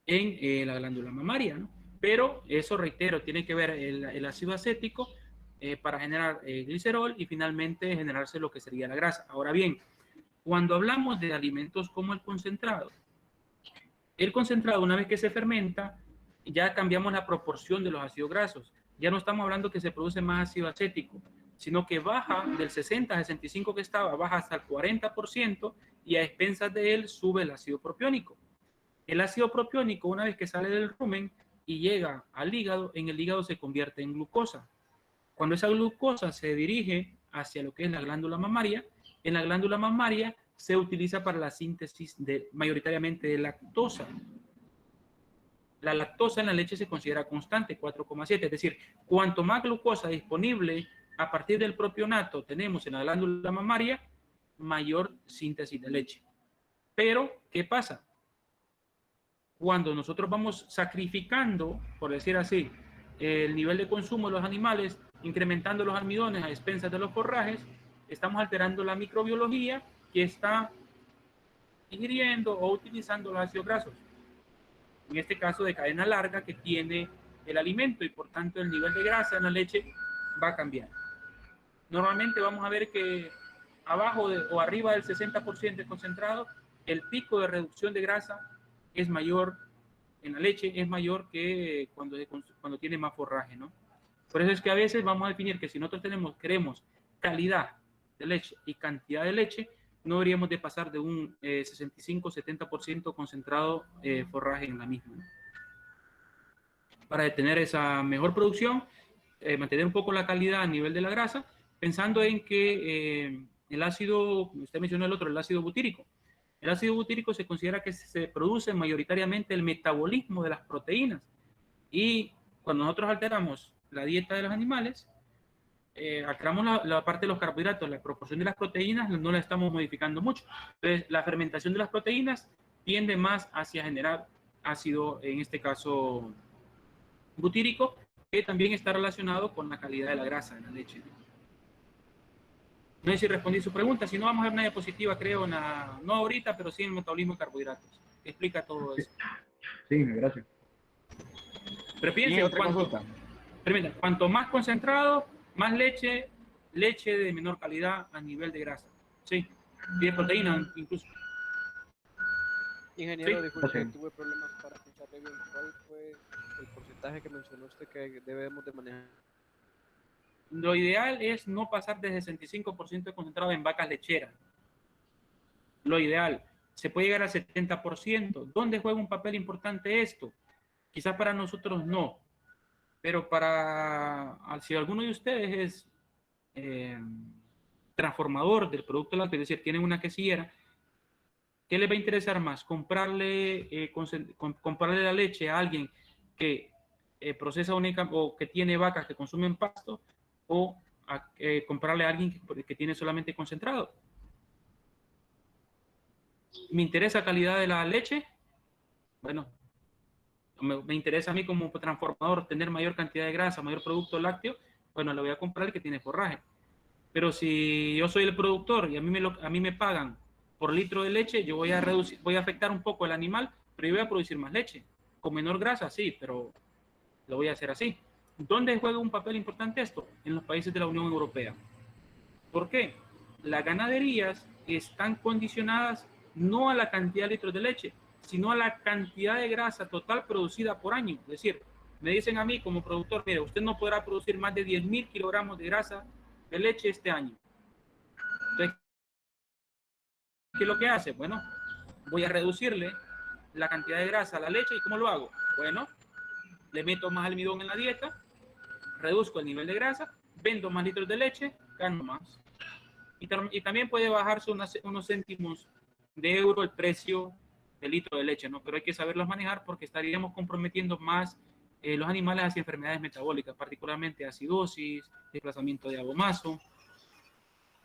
en la glándula mamaria, ¿no? Pero eso, reitero, tiene que ver el ácido acético para generar glicerol y finalmente generarse lo que sería la grasa. Ahora bien, cuando hablamos de alimentos como el concentrado, una vez que se fermenta, ya cambiamos la proporción de los ácidos grasos. Ya no estamos hablando que se produce más ácido acético, sino que baja del 60 a 65 que estaba, baja hasta el 40% y a expensas de él sube el ácido propiónico. El ácido propiónico, una vez que sale del rumen y llega al hígado, en el hígado se convierte en glucosa. Cuando esa glucosa se dirige hacia lo que es la glándula mamaria, en la glándula mamaria se utiliza para la síntesis mayoritariamente de lactosa. La lactosa en la leche se considera constante, 4,7, es decir, cuanto más glucosa disponible a partir del propionato tenemos en la glándula mamaria, mayor síntesis de leche. Pero, ¿qué pasa? Cuando nosotros vamos sacrificando, por decir así, el nivel de consumo de los animales, incrementando los almidones a expensas de los forrajes, estamos alterando la microbiología que está ingiriendo o utilizando los ácidos grasos. En este caso de cadena larga que tiene el alimento y por tanto el nivel de grasa en la leche va a cambiar. Normalmente vamos a ver que abajo o arriba del 60% de concentrado, el pico de reducción de grasa es mayor en la leche, es mayor que cuando tiene más forraje, ¿no? Por eso es que a veces vamos a definir que si nosotros queremos calidad de leche y cantidad de leche, no deberíamos de pasar de un 65-70% concentrado forraje en la misma, ¿no? Para tener esa mejor producción, mantener un poco la calidad a nivel de la grasa, pensando en que el ácido, usted mencionó el ácido butírico. El ácido butírico se considera que se produce mayoritariamente el metabolismo de las proteínas. Y cuando nosotros alteramos la dieta de los animales, alteramos la parte de los carbohidratos, la proporción de las proteínas no la estamos modificando mucho. Entonces, la fermentación de las proteínas tiende más hacia generar ácido, en este caso butírico, que también está relacionado con la calidad de la grasa de la leche. No sé si respondí su pregunta, si no vamos a ver una diapositiva, creo, no ahorita, pero sí en el metabolismo de carbohidratos. Explica todo eso. Sí, gracias. Pero piensen, cuanto más concentrado, más leche de menor calidad a nivel de grasa. Sí, y de proteína incluso. Ingeniero, Sí. disculpe, tuve problemas para escucharle bien. ¿Cuál fue el porcentaje que mencionó usted que debemos de manejar? Lo ideal es no pasar de 65% de concentrado en vacas lecheras. Lo ideal. Se puede llegar a 70%. ¿Dónde juega un papel importante esto? Quizás para nosotros no. Pero si alguno de ustedes es transformador del producto lácteo, es decir, tienen una quesillera, ¿qué les va a interesar más? ¿Comprarle la leche a alguien que procesa única o que tiene vacas que consumen pasto o comprarle a alguien que tiene solamente concentrado? ¿Me interesa calidad de la leche? Bueno, me interesa a mí como transformador tener mayor cantidad de grasa, mayor producto lácteo, bueno, le voy a comprar el que tiene forraje. Pero si yo soy el productor y a mí me pagan por litro de leche, yo voy a afectar un poco el animal, pero yo voy a producir más leche. Con menor grasa, sí, pero lo voy a hacer así. ¿Dónde juega un papel importante esto? En los países de la Unión Europea. ¿Por qué? Las ganaderías están condicionadas no a la cantidad de litros de leche, sino a la cantidad de grasa total producida por año. Es decir, me dicen a mí como productor, mire, usted no podrá producir más de 10.000 kilogramos de grasa de leche este año. Entonces, ¿qué es lo que hace? Bueno, voy a reducirle la cantidad de grasa a la leche. ¿Y cómo lo hago? Bueno, le meto más almidón en la dieta, reduzco el nivel de grasa, vendo más litros de leche, gano más. Y también puede bajarse unos céntimos de euro el precio del litro de leche, ¿no? Pero hay que saberlos manejar porque estaríamos comprometiendo más los animales hacia enfermedades metabólicas, particularmente acidosis, desplazamiento de abomazo,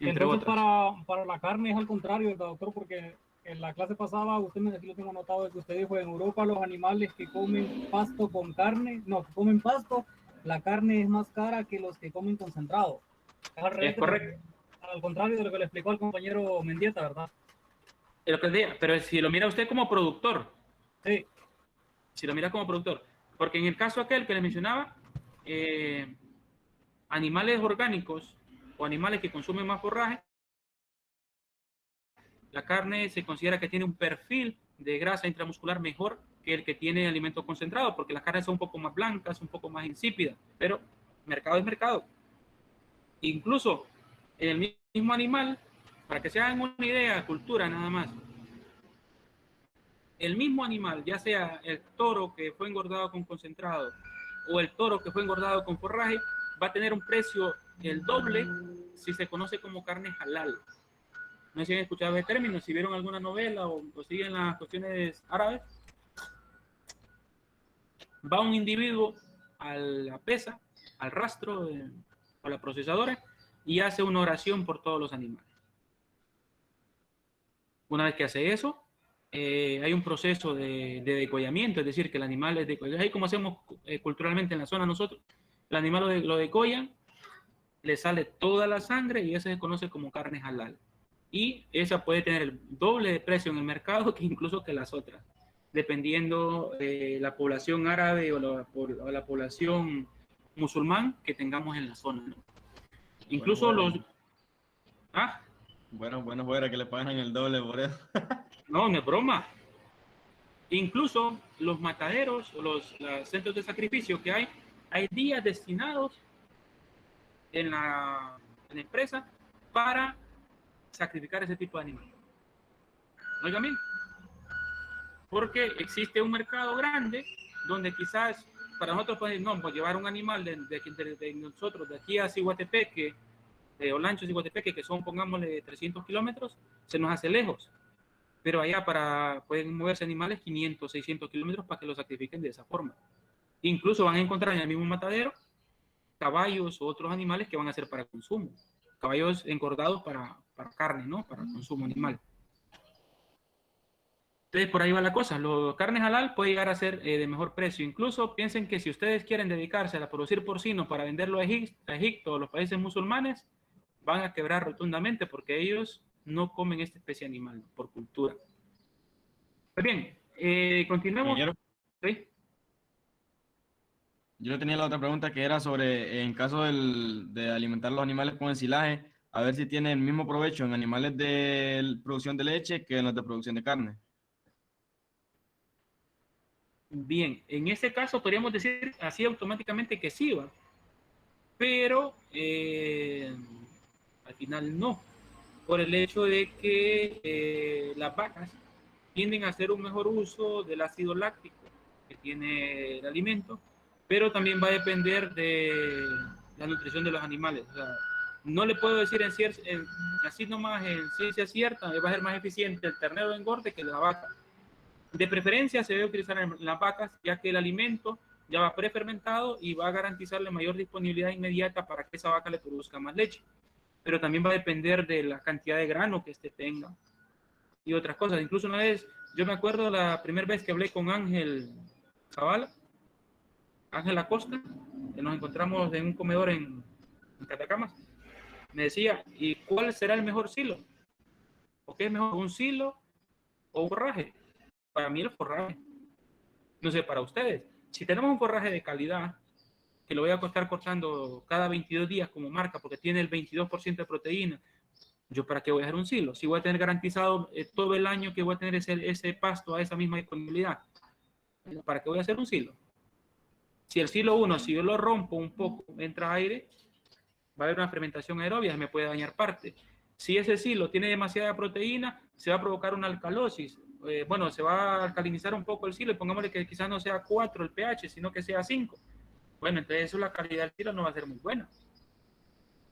entre Entonces, otras. para la carne es al contrario, ¿verdad, doctor? Porque en la clase pasada, aquí lo tengo anotado, de que usted dijo, en Europa los animales que comen pasto con carne, no, que comen pasto, la carne es más cara que los que comen concentrado. Es al revés, Es correcto. al contrario de lo que le explicó el compañero Mendieta, ¿verdad? Es lo que decía, pero si lo mira usted como productor, Sí. si lo mira como productor, porque en el caso aquel que le mencionaba, animales orgánicos o animales que consumen más forraje, la carne se considera que tiene un perfil de grasa intramuscular mejor que el que tiene alimento concentrado, porque las carnes son un poco más blancas, un poco más insípidas, pero mercado es mercado. Incluso en el mismo animal, para que se hagan una idea, cultura nada más, el mismo animal, ya sea el toro que fue engordado con concentrado o el toro que fue engordado con forraje, va a tener un precio el doble si se conoce como carne halal. No sé si han escuchado ese término, si vieron alguna novela o siguen las cuestiones árabes. Va un individuo a la pesa, al rastro, a la procesadora, y hace una oración por todos los animales. Una vez que hace eso, hay un proceso de decollamiento, es decir, que el animal es decollado. Ahí como hacemos culturalmente en la zona nosotros, el animal lo decollan, le sale toda la sangre y eso se conoce como carne halal. Y esa puede tener el doble de precio en el mercado que incluso que las otras, dependiendo de la población árabe o la población musulmán que tengamos en la zona, ¿no? Incluso Bueno, los... Ah, bueno, fuera que le pagan el doble por eso. no, no es broma. Incluso los mataderos o los centros de sacrificio que hay días destinados en la empresa para sacrificar ese tipo de animales. Oigan bien, porque existe un mercado grande donde quizás para nosotros pues llevar un animal de nosotros de aquí a Ciguatepeque, de Olancho a Ciguatepeque, que son, pongámosle, 300 kilómetros, se nos hace lejos. Pero allá pueden moverse animales 500, 600 kilómetros para que los sacrifiquen de esa forma. Incluso van a encontrar en el mismo matadero caballos o otros animales que van a ser para consumo. Caballos engordados para carne, ¿no? Para consumo animal. Entonces, por ahí va la cosa. Los carnes halal puede llegar a ser de mejor precio. Incluso piensen que si ustedes quieren dedicarse a producir porcino para venderlo a Egipto o los países musulmanes, van a quebrar rotundamente porque ellos no comen esta especie animal por cultura. Pues bien, continuemos. Ingeniero, ¿Sí? yo tenía la otra pregunta que era sobre, en caso de alimentar los animales con ensilaje, a ver si tiene el mismo provecho en animales de producción de leche que en los de producción de carne. Bien, en este caso podríamos decir así automáticamente que sí, ¿va? Pero al final no, por el hecho de que las vacas tienden a hacer un mejor uso del ácido láctico que tiene el alimento, pero también va a depender de la nutrición de los animales. O sea, no le puedo decir así nomás en ciencia cierta, va a ser más eficiente el ternero de engorde que la vaca. De preferencia se debe utilizar en las vacas, ya que el alimento ya va prefermentado y va a garantizarle mayor disponibilidad inmediata para que esa vaca le produzca más leche. Pero también va a depender de la cantidad de grano que éste tenga y otras cosas. Incluso una vez, yo me acuerdo la primera vez que hablé con Ángel Zavala, Ángel Acosta, que nos encontramos en un comedor en Catacamas, me decía, ¿y cuál será el mejor silo? ¿O qué es mejor, un silo o un forraje? Para mí el forraje. No sé, para ustedes. Si tenemos un forraje de calidad, que lo voy a estar cortando cada 22 días como marca, porque tiene el 22% de proteína, ¿yo para qué voy a hacer un silo? Si voy a tener garantizado todo el año que voy a tener ese pasto a esa misma disponibilidad, ¿para qué voy a hacer un silo? Si el silo 1, si yo lo rompo un poco, entra aire, va a haber una fermentación aerobia, me puede dañar parte. Si ese silo tiene demasiada proteína, se va a provocar una alcalosis. Bueno, se va a alcalinizar un poco el silo y pongámosle que quizás no sea 4 el pH, sino que sea 5. Bueno, entonces eso la calidad del silo no va a ser muy buena.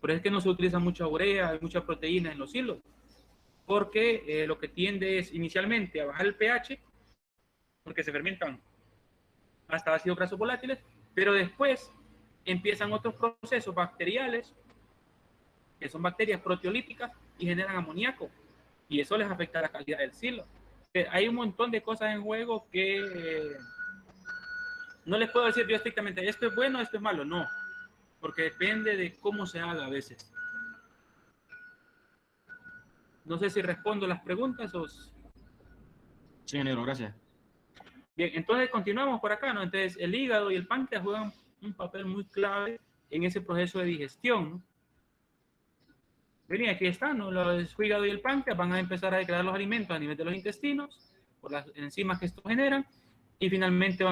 Por eso es que no se utiliza mucha urea, hay mucha proteína en los silos, porque lo que tiende es inicialmente a bajar el pH, porque se fermentan hasta ácidos grasos volátiles, pero después empiezan otros procesos bacteriales, que son bacterias proteolíticas, y generan amoníaco, y eso les afecta la calidad del silo. Hay un montón de cosas en juego que no les puedo decir yo estrictamente, esto es bueno, esto es malo, no, porque depende de cómo se haga a veces. No sé si respondo las preguntas o... Sí, ingeniero, gracias. Bien, entonces continuamos por acá, ¿no? Entonces el hígado y el páncreas juegan un papel muy clave en ese proceso de digestión, ¿no? Miren, aquí están, ¿no? Los hígado y el páncreas van a empezar a degradar los alimentos a nivel de los intestinos, por las enzimas que estos generan, y finalmente se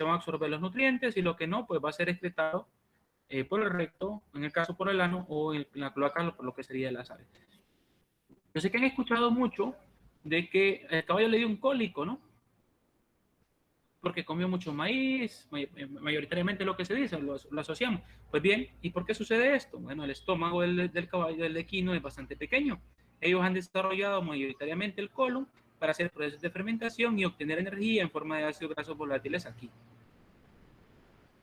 van a absorber los nutrientes, y lo que no, pues va a ser excretado por el recto, en el caso por el ano, o en la cloaca, por lo que sería las aves. Yo sé que han escuchado mucho de que el caballo le dio un cólico, ¿no? Porque comió mucho maíz, mayoritariamente lo que se dice, lo asociamos. Pues bien, ¿y por qué sucede esto? Bueno, el estómago del caballo, del equino, es bastante pequeño. Ellos han desarrollado mayoritariamente el colon para hacer procesos de fermentación y obtener energía en forma de ácidos grasos volátiles aquí.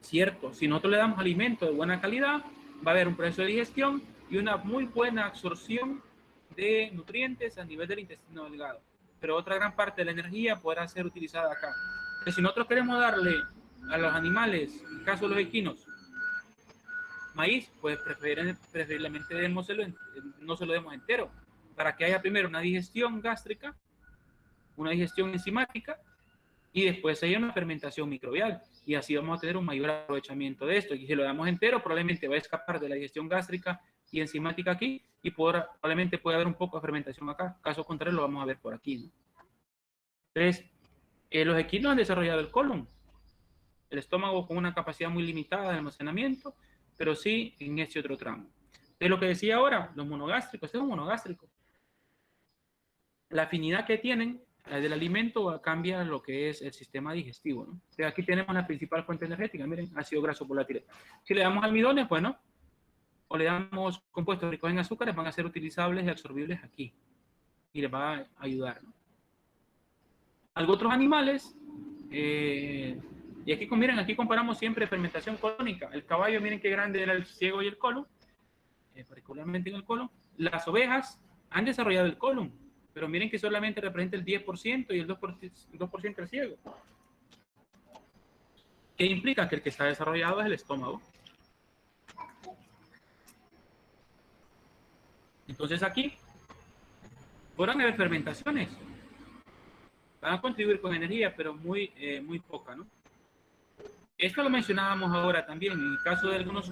Cierto, si nosotros le damos alimento de buena calidad, va a haber un proceso de digestión y una muy buena absorción de nutrientes a nivel del intestino delgado. Pero otra gran parte de la energía podrá ser utilizada acá. Entonces, si nosotros queremos darle a los animales, en el caso de los equinos, maíz, pues preferiblemente no se lo demos entero, para que haya primero una digestión gástrica, una digestión enzimática, y después haya una fermentación microbial, y así vamos a tener un mayor aprovechamiento de esto. Y si lo damos entero, probablemente va a escapar de la digestión gástrica y enzimática aquí, y probablemente puede haber un poco de fermentación acá. Caso contrario, lo vamos a ver por aquí, ¿no? Entonces, los equinos han desarrollado el colon, el estómago con una capacidad muy limitada de almacenamiento, pero sí en este otro tramo. De lo que decía ahora, los monogástricos, este es un monogástrico. La afinidad que tienen del alimento cambia lo que es el sistema digestivo, ¿no? O sea, aquí tenemos la principal fuente energética, miren, ácido graso volátil. Si le damos almidones, bueno, o le damos compuestos ricos en azúcares, van a ser utilizables y absorbibles aquí, y les va a ayudar, ¿no? Algunos otros animales, y aquí, miren, aquí comparamos siempre fermentación colónica. El caballo, miren qué grande era el ciego y el colon, particularmente en el colon. Las ovejas han desarrollado el colon, pero miren que solamente representa el 10% y el 2% el ciego. ¿Qué implica? Que el que está desarrollado es el estómago. Entonces aquí podrán haber fermentaciones. Van a contribuir con energía, pero muy poca, ¿no? Esto lo mencionábamos ahora también. En el caso de algunos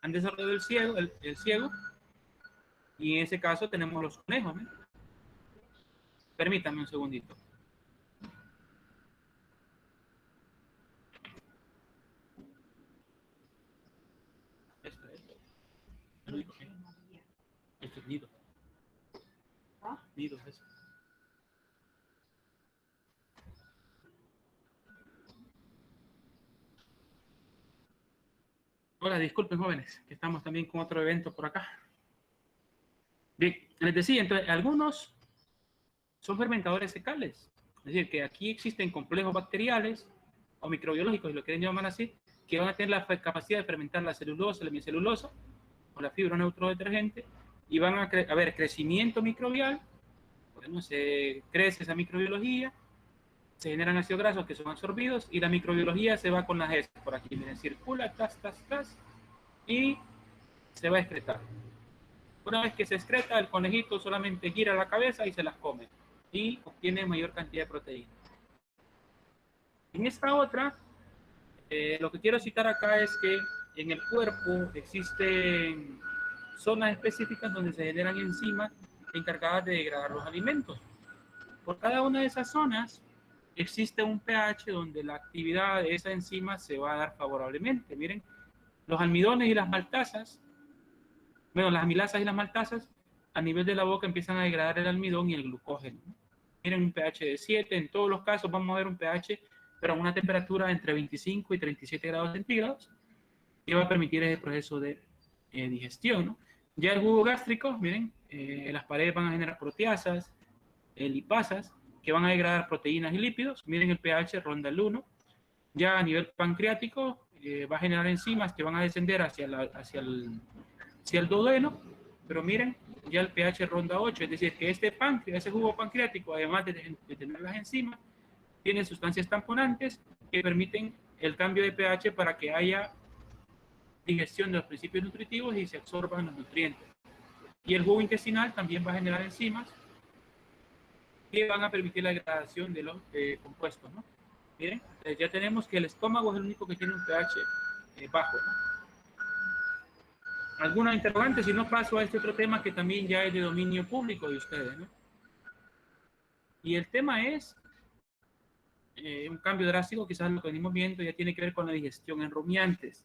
han desarrollado el ciego, y en ese caso tenemos los conejos, ¿no? Permítanme un segundito. Esto es nido. Nido, eso. Hola, disculpen jóvenes, que estamos también con otro evento por acá. Bien, les decía, entonces, algunos son fermentadores fecales. Es decir, que aquí existen complejos bacteriales o microbiológicos, si lo quieren llamar así, que van a tener la capacidad de fermentar la celulosa, la hemicelulosa o la fibra neutrodetergente, y van a haber crecimiento microbial. Bueno, se crece esa microbiología, se generan ácidos grasos que son absorbidos, y la microbiología se va con las heces por aquí, miren, circula, y se va a excretar. Una vez que se excreta, el conejito solamente gira la cabeza y se las come, y obtiene mayor cantidad de proteína. En esta otra, lo que quiero citar acá es que en el cuerpo existen zonas específicas donde se generan enzimas encargadas de degradar los alimentos. Por cada una de esas zonas existe un pH donde la actividad de esa enzima se va a dar favorablemente. Miren, los almidones y las maltazas Bueno, las amilasas y las maltasas a nivel de la boca empiezan a degradar el almidón y el glucógeno. Miren, un pH de 7, en todos los casos vamos a ver un pH, pero a una temperatura entre 25 y 37 grados centígrados, que va a permitir ese proceso de digestión, ¿no? Ya el jugo gástrico, miren, las paredes van a generar proteasas, lipasas, que van a degradar proteínas y lípidos. Miren, el pH ronda el 1. Ya a nivel pancreático, va a generar enzimas que van a descender hacia el duodeno, pero miren, ya el pH ronda 8, es decir, que este páncreas, ese jugo pancreático, además de tener las enzimas, tiene sustancias tamponantes que permiten el cambio de pH para que haya digestión de los principios nutritivos y se absorban los nutrientes. Y el jugo intestinal también va a generar enzimas que van a permitir la degradación de los compuestos, ¿no? Miren, ya tenemos que el estómago es el único que tiene un pH bajo, ¿no? ¿Alguna interrogante? Si no, paso a este otro tema que también ya es de dominio público de ustedes, ¿no? Y el tema es un cambio drástico, quizás lo que venimos viendo ya tiene que ver con la digestión en rumiantes.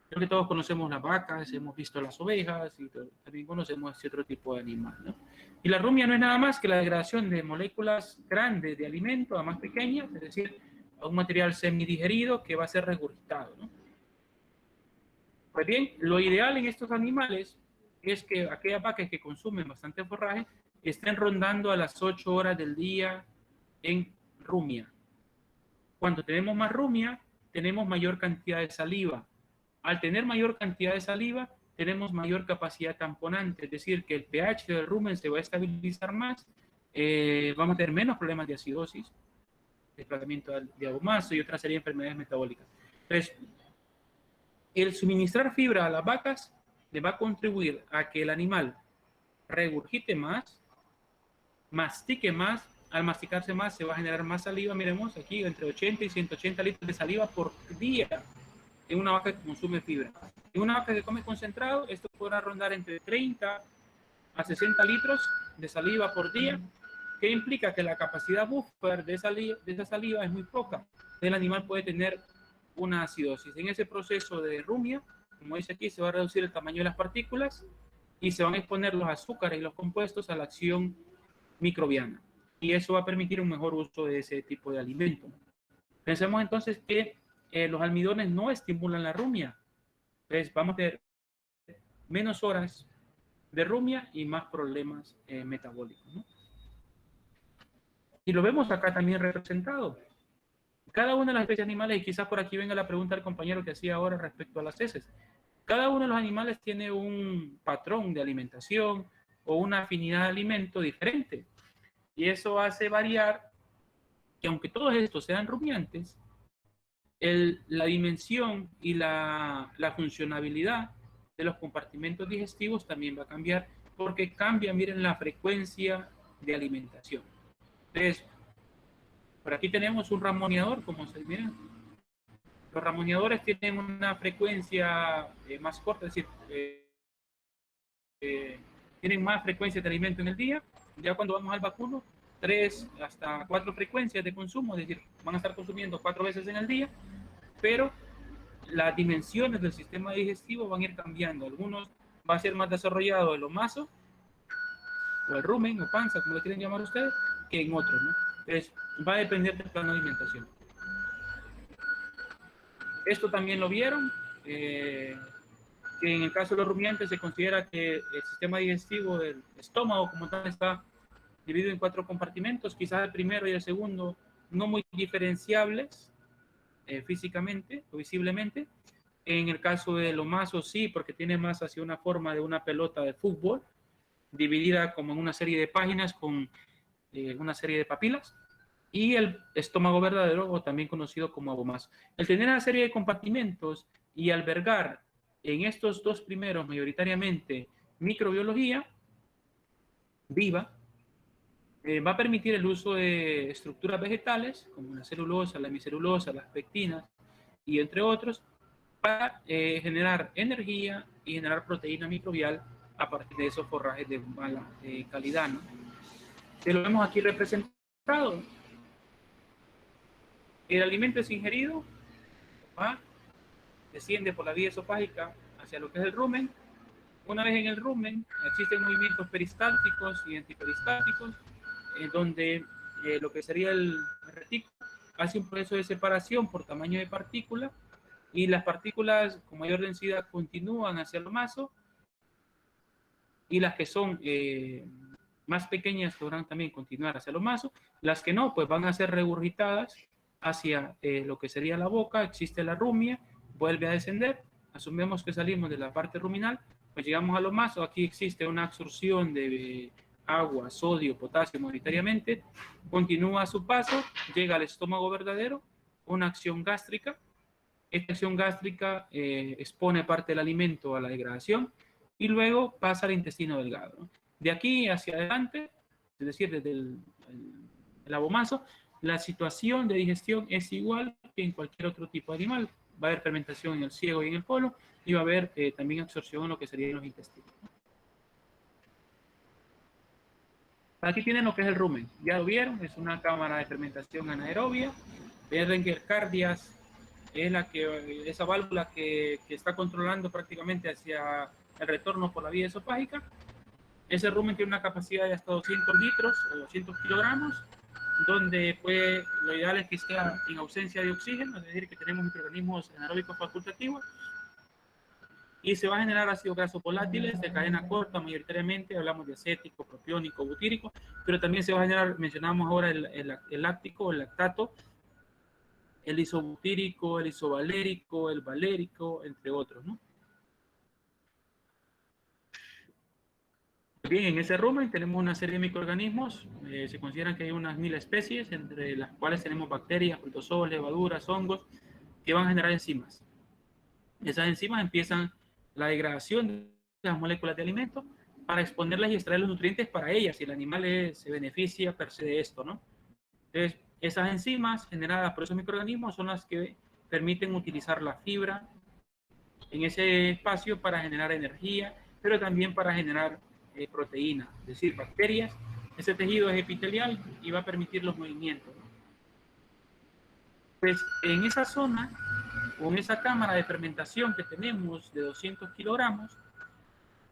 Creo que todos conocemos las vacas, hemos visto las ovejas y también conocemos este otro tipo de animal, ¿no? Y la rumia no es nada más que la degradación de moléculas grandes de alimento a más pequeñas, es decir, a un material semidigerido que va a ser regurgitado, ¿no? Pues bien, lo ideal en estos animales es que aquellas vacas que consumen bastante forraje estén rondando a las 8 horas del día en rumia. Cuando tenemos más rumia, tenemos mayor cantidad de saliva. Al tener mayor cantidad de saliva, tenemos mayor capacidad tamponante, es decir, que el pH del rumen se va a estabilizar más, vamos a tener menos problemas de acidosis, desplazamiento de abomazo y otra serie de enfermedades metabólicas. Entonces, el suministrar fibra a las vacas le va a contribuir a que el animal regurgite más, mastique más. Al masticarse más se va a generar más saliva. Miremos aquí entre 80 y 180 litros de saliva por día en una vaca que consume fibra. En una vaca que come concentrado, esto podrá rondar entre 30 a 60 litros de saliva por día, que implica que la capacidad buffer de esa saliva es muy poca. El animal puede tener una acidosis. En ese proceso de rumia, como dice aquí, se va a reducir el tamaño de las partículas y se van a exponer los azúcares y los compuestos a la acción microbiana. Y eso va a permitir un mejor uso de ese tipo de alimento. Pensemos entonces que los almidones no estimulan la rumia. Entonces vamos a tener menos horas de rumia y más problemas metabólicos, ¿no? Y lo vemos acá también representado. Cada una de las especies animales, y quizás por aquí venga la pregunta del compañero que hacía ahora respecto a las heces. Cada uno de los animales tiene un patrón de alimentación o una afinidad de alimento diferente. Y eso hace variar que aunque todos estos sean rumiantes, la dimensión y la funcionabilidad de los compartimentos digestivos también va a cambiar porque cambia, miren, la frecuencia de alimentación. Entonces, por aquí tenemos un ramoneador, como se miren. Los ramoneadores tienen una frecuencia más corta, es decir, tienen más frecuencia de alimento en el día. Ya cuando vamos al vacuno, 3 hasta 4 frecuencias de consumo, es decir, van a estar consumiendo 4 veces en el día, pero las dimensiones del sistema digestivo van a ir cambiando. Algunos va a ser más desarrollado el omazo, o el rumen, o panza, como le quieren llamar ustedes, que en otros, ¿no? Entonces, va a depender del plan de alimentación. Esto también lo vieron, que en el caso de los rumiantes se considera que el sistema digestivo del estómago como tal está dividido en 4 compartimentos, quizás el primero y el segundo no muy diferenciables físicamente o visiblemente. En el caso del omazo sí, porque tiene más hacia una forma de una pelota de fútbol, dividida como en una serie de páginas con una serie de papilas, y el estómago verdadero, o también conocido como abomazo. El tener una serie de compartimentos y albergar en estos dos primeros mayoritariamente microbiología viva, va a permitir el uso de estructuras vegetales como la celulosa, la hemicelulosa, las pectinas y entre otros para generar energía y generar proteína microbial a partir de esos forrajes de mala calidad, ¿no? Que lo vemos aquí representado. El alimento es ingerido, ¿va? Desciende por la vía esofágica hacia lo que es el rumen, Una vez en el rumen, existen movimientos peristálticos y antiperistálticos, donde lo que sería el retículo hace un proceso de separación por tamaño de partícula, y las partículas con mayor densidad continúan hacia el maso, y las que son más pequeñas podrán también continuar hacia los mazos. Las que no, pues van a ser regurgitadas hacia lo que sería la boca. Existe la rumia, vuelve a descender. Asumimos que salimos de la parte ruminal, pues llegamos a los mazos. Aquí existe una absorción de agua, sodio, potasio mayoritariamente. Continúa su paso, llega al estómago verdadero, una acción gástrica. Esta acción gástrica expone parte del alimento a la degradación y luego pasa al intestino delgado, ¿no? De aquí hacia adelante, es decir, desde el abomazo, la situación de digestión es igual que en cualquier otro tipo de animal. Va a haber fermentación en el ciego y en el polo, y va a haber también absorción en lo que serían los intestinos. Aquí tienen lo que es el rumen. Ya lo vieron, es una cámara de fermentación anaerobia. Ehrlichia-Cardias es esa válvula que está controlando prácticamente hacia el retorno por la vía esofágica. Ese rumen tiene una capacidad de hasta 200 litros o 200 kilogramos, donde pues, lo ideal es que esté en ausencia de oxígeno, es decir, que tenemos microorganismos anaeróbicos facultativos, y se va a generar ácidos grasos volátiles de cadena corta, mayoritariamente hablamos de acético, propiónico, butírico, pero también se va a generar, mencionamos ahora el láctico, el lactato, el isobutírico, el isovalérico, el valérico, entre otros, ¿no? Bien, en ese rumen tenemos una serie de microorganismos, se consideran que hay unas 1000 especies, entre las cuales tenemos bacterias, protozoos, levaduras, hongos, que van a generar enzimas. Esas enzimas empiezan la degradación de las moléculas de alimento para exponerlas y extraer los nutrientes para ellas, y el animal se beneficia per se de esto, ¿no? Entonces, esas enzimas generadas por esos microorganismos son las que permiten utilizar la fibra en ese espacio para generar energía, pero también para generar proteína, es decir, bacterias. Ese tejido es epitelial y va a permitir los movimientos. Pues en esa zona, con esa cámara de fermentación que tenemos de 200 kilogramos,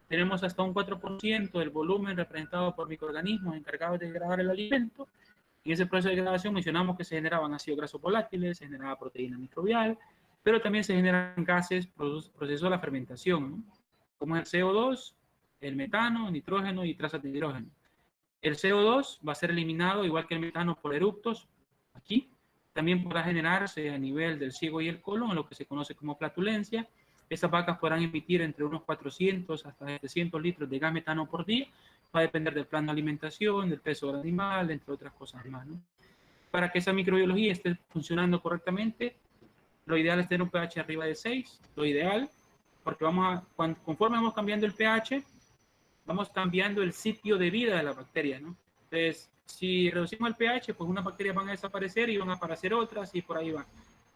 tenemos hasta un 4% del volumen representado por microorganismos encargados de degradar el alimento. En ese proceso de degradación mencionamos que se generaban ácidos grasos volátiles, se generaba proteína microbial, pero también se generan gases proceso de la fermentación, ¿no? Como el CO2, el metano, nitrógeno y trazas de hidrógeno. El CO2 va a ser eliminado, igual que el metano, por eructos, aquí. También podrá generarse a nivel del ciego y el colon, en lo que se conoce como flatulencia. Estas vacas podrán emitir entre unos 400 hasta 700 litros de gas metano por día. Va a depender del plan de alimentación, del peso del animal, entre otras cosas más, ¿no? Para que esa microbiología esté funcionando correctamente, lo ideal es tener un pH arriba de 6, lo ideal, porque conforme vamos cambiando el pH, vamos cambiando el sitio de vida de la bacteria, ¿no? Entonces, si reducimos el pH, pues unas bacterias van a desaparecer y van a aparecer otras, y por ahí va.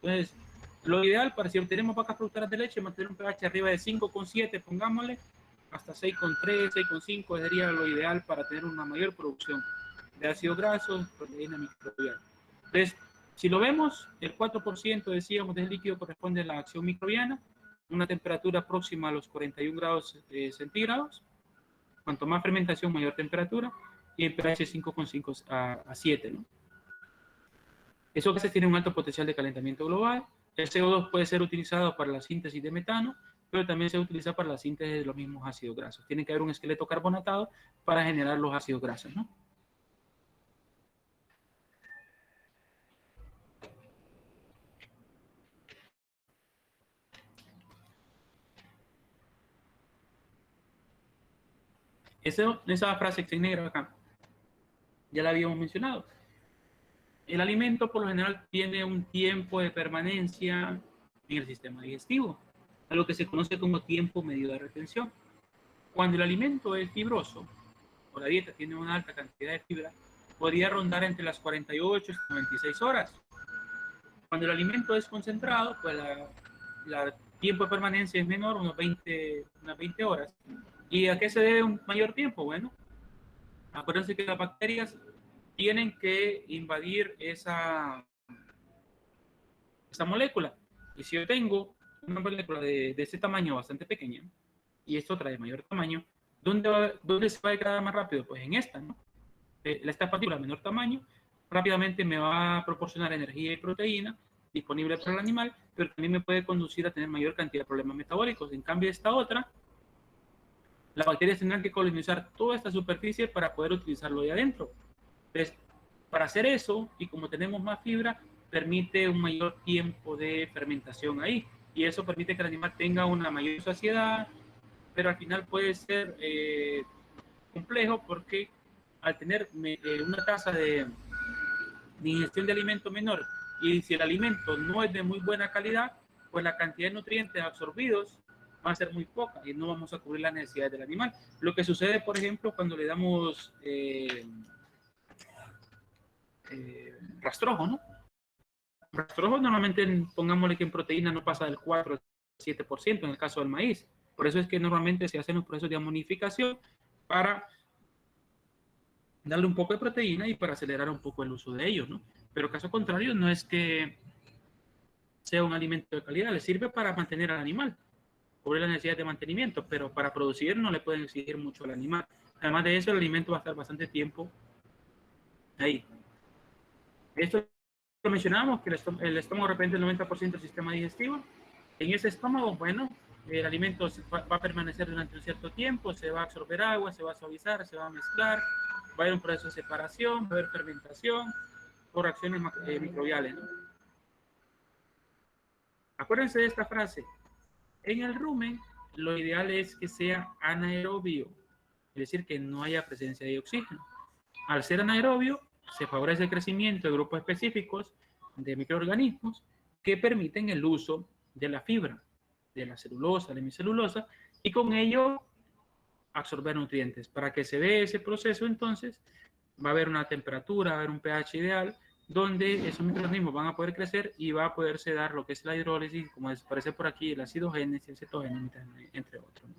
Entonces, lo ideal para si obtenemos vacas productoras de leche, mantener un pH arriba de 5,7, pongámosle, hasta 6,3, 6,5 sería lo ideal para tener una mayor producción de ácidos grasos, proteína microbiana. Entonces, si lo vemos, el 4% decíamos del líquido corresponde a la acción microbiana, una temperatura próxima a los 41 grados centígrados. Cuanto más fermentación, mayor temperatura, y el pH 5,5 a 7, ¿no? Eso que se tiene un alto potencial de calentamiento global. El CO2 puede ser utilizado para la síntesis de metano, pero también se utiliza para la síntesis de los mismos ácidos grasos. Tiene que haber un esqueleto carbonatado para generar los ácidos grasos, ¿no? Esa frase que está en negro acá, ya la habíamos mencionado. El alimento por lo general tiene un tiempo de permanencia en el sistema digestivo, a lo que se conoce como tiempo medio de retención. Cuando el alimento es fibroso, o la dieta tiene una alta cantidad de fibra, podría rondar entre las 48 y 96 horas. Cuando el alimento es concentrado, pues el tiempo de permanencia es menor, unas 20 horas. ¿Y a qué se debe un mayor tiempo? Bueno, acuérdense que las bacterias tienen que invadir esa molécula. Y si yo tengo una molécula de ese tamaño bastante pequeña, y es otra de mayor tamaño, ¿dónde se va a degradar más rápido? Pues en esta, ¿no? Esta partícula de menor tamaño rápidamente me va a proporcionar energía y proteína disponible para el animal, pero también me puede conducir a tener mayor cantidad de problemas metabólicos. En cambio, esta otra, las bacterias tendrán que colonizar toda esta superficie para poder utilizarlo de adentro. Entonces, para hacer eso, y como tenemos más fibra, permite un mayor tiempo de fermentación ahí, y eso permite que el animal tenga una mayor saciedad, pero al final puede ser complejo porque al tener una tasa de ingestión de alimento menor, y si el alimento no es de muy buena calidad, pues la cantidad de nutrientes absorbidos va a ser muy poca y no vamos a cubrir las necesidades del animal. Lo que sucede, por ejemplo, cuando le damos rastrojo, ¿no? Rastrojo normalmente, pongámosle que en proteína no pasa del 4 al 7% en el caso del maíz. Por eso es que normalmente se hacen los procesos de amonificación para darle un poco de proteína y para acelerar un poco el uso de ellos, ¿no? Pero caso contrario, no es que sea un alimento de calidad, le sirve para mantener al animal, cubrir las necesidades de mantenimiento, pero para producir no le pueden exigir mucho al animal. Además de eso, el alimento va a estar bastante tiempo ahí. Esto lo mencionábamos, que el estómago representa el 90% del sistema digestivo. En ese estómago, bueno, el alimento va a permanecer durante un cierto tiempo, se va a absorber agua, se va a suavizar, se va a mezclar, va a haber un proceso de separación, va a haber fermentación por reacciones microbiales, ¿no? Acuérdense de esta frase. En el rumen, lo ideal es que sea anaerobio, es decir, que no haya presencia de oxígeno. Al ser anaerobio, se favorece el crecimiento de grupos específicos de microorganismos que permiten el uso de la fibra, de la celulosa, la hemicelulosa, y con ello absorber nutrientes. Para que se dé ese proceso, entonces, va a haber una temperatura, va a haber un pH ideal, donde esos microorganismos van a poder crecer y va a poderse dar lo que es la hidrólisis, como aparece por aquí, el acidogénesis, el cetogénesis, entre otros.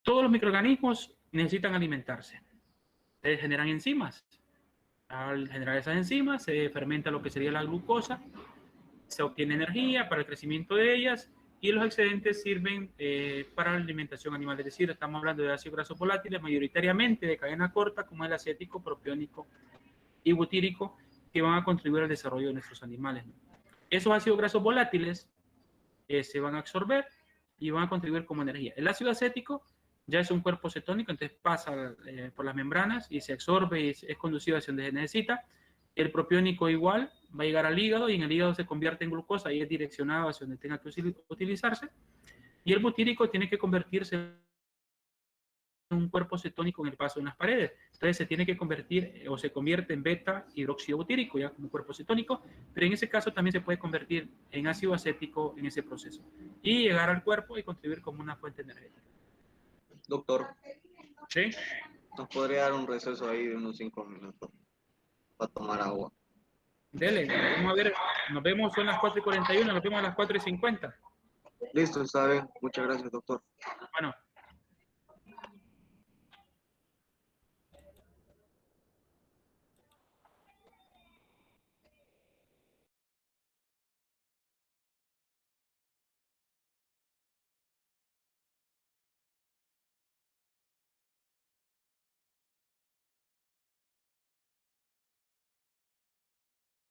Todos los microorganismos necesitan alimentarse. Generan enzimas. Al generar esas enzimas, se fermenta lo que sería la glucosa, se obtiene energía para el crecimiento de ellas y los excedentes sirven para la alimentación animal. Es decir, estamos hablando de ácidos grasos volátiles, mayoritariamente de cadena corta, como el acético, propiónico y butírico, que van a contribuir al desarrollo de nuestros animales, ¿no? Esos ácidos grasos volátiles se van a absorber y van a contribuir como energía. El ácido acético ya es un cuerpo cetónico, entonces pasa por las membranas y se absorbe y es conducido hacia donde se necesita. El propiónico igual va a llegar al hígado y en el hígado se convierte en glucosa y es direccionado hacia donde tenga que utilizarse. Y el butírico tiene que convertirse en un cuerpo cetónico en el paso de las paredes. Entonces se tiene que convertir o se convierte en beta hidróxido butírico ya como cuerpo cetónico, pero en ese caso también se puede convertir en ácido acético en ese proceso y llegar al cuerpo y contribuir como una fuente energética. Doctor, ¿Sí? ¿nos podría dar un receso ahí de unos 5 minutos para tomar agua? Dele, vamos a ver, nos vemos, son las 4:41, nos vemos a las 4:50. Listo, está bien. Muchas gracias, doctor. Bueno.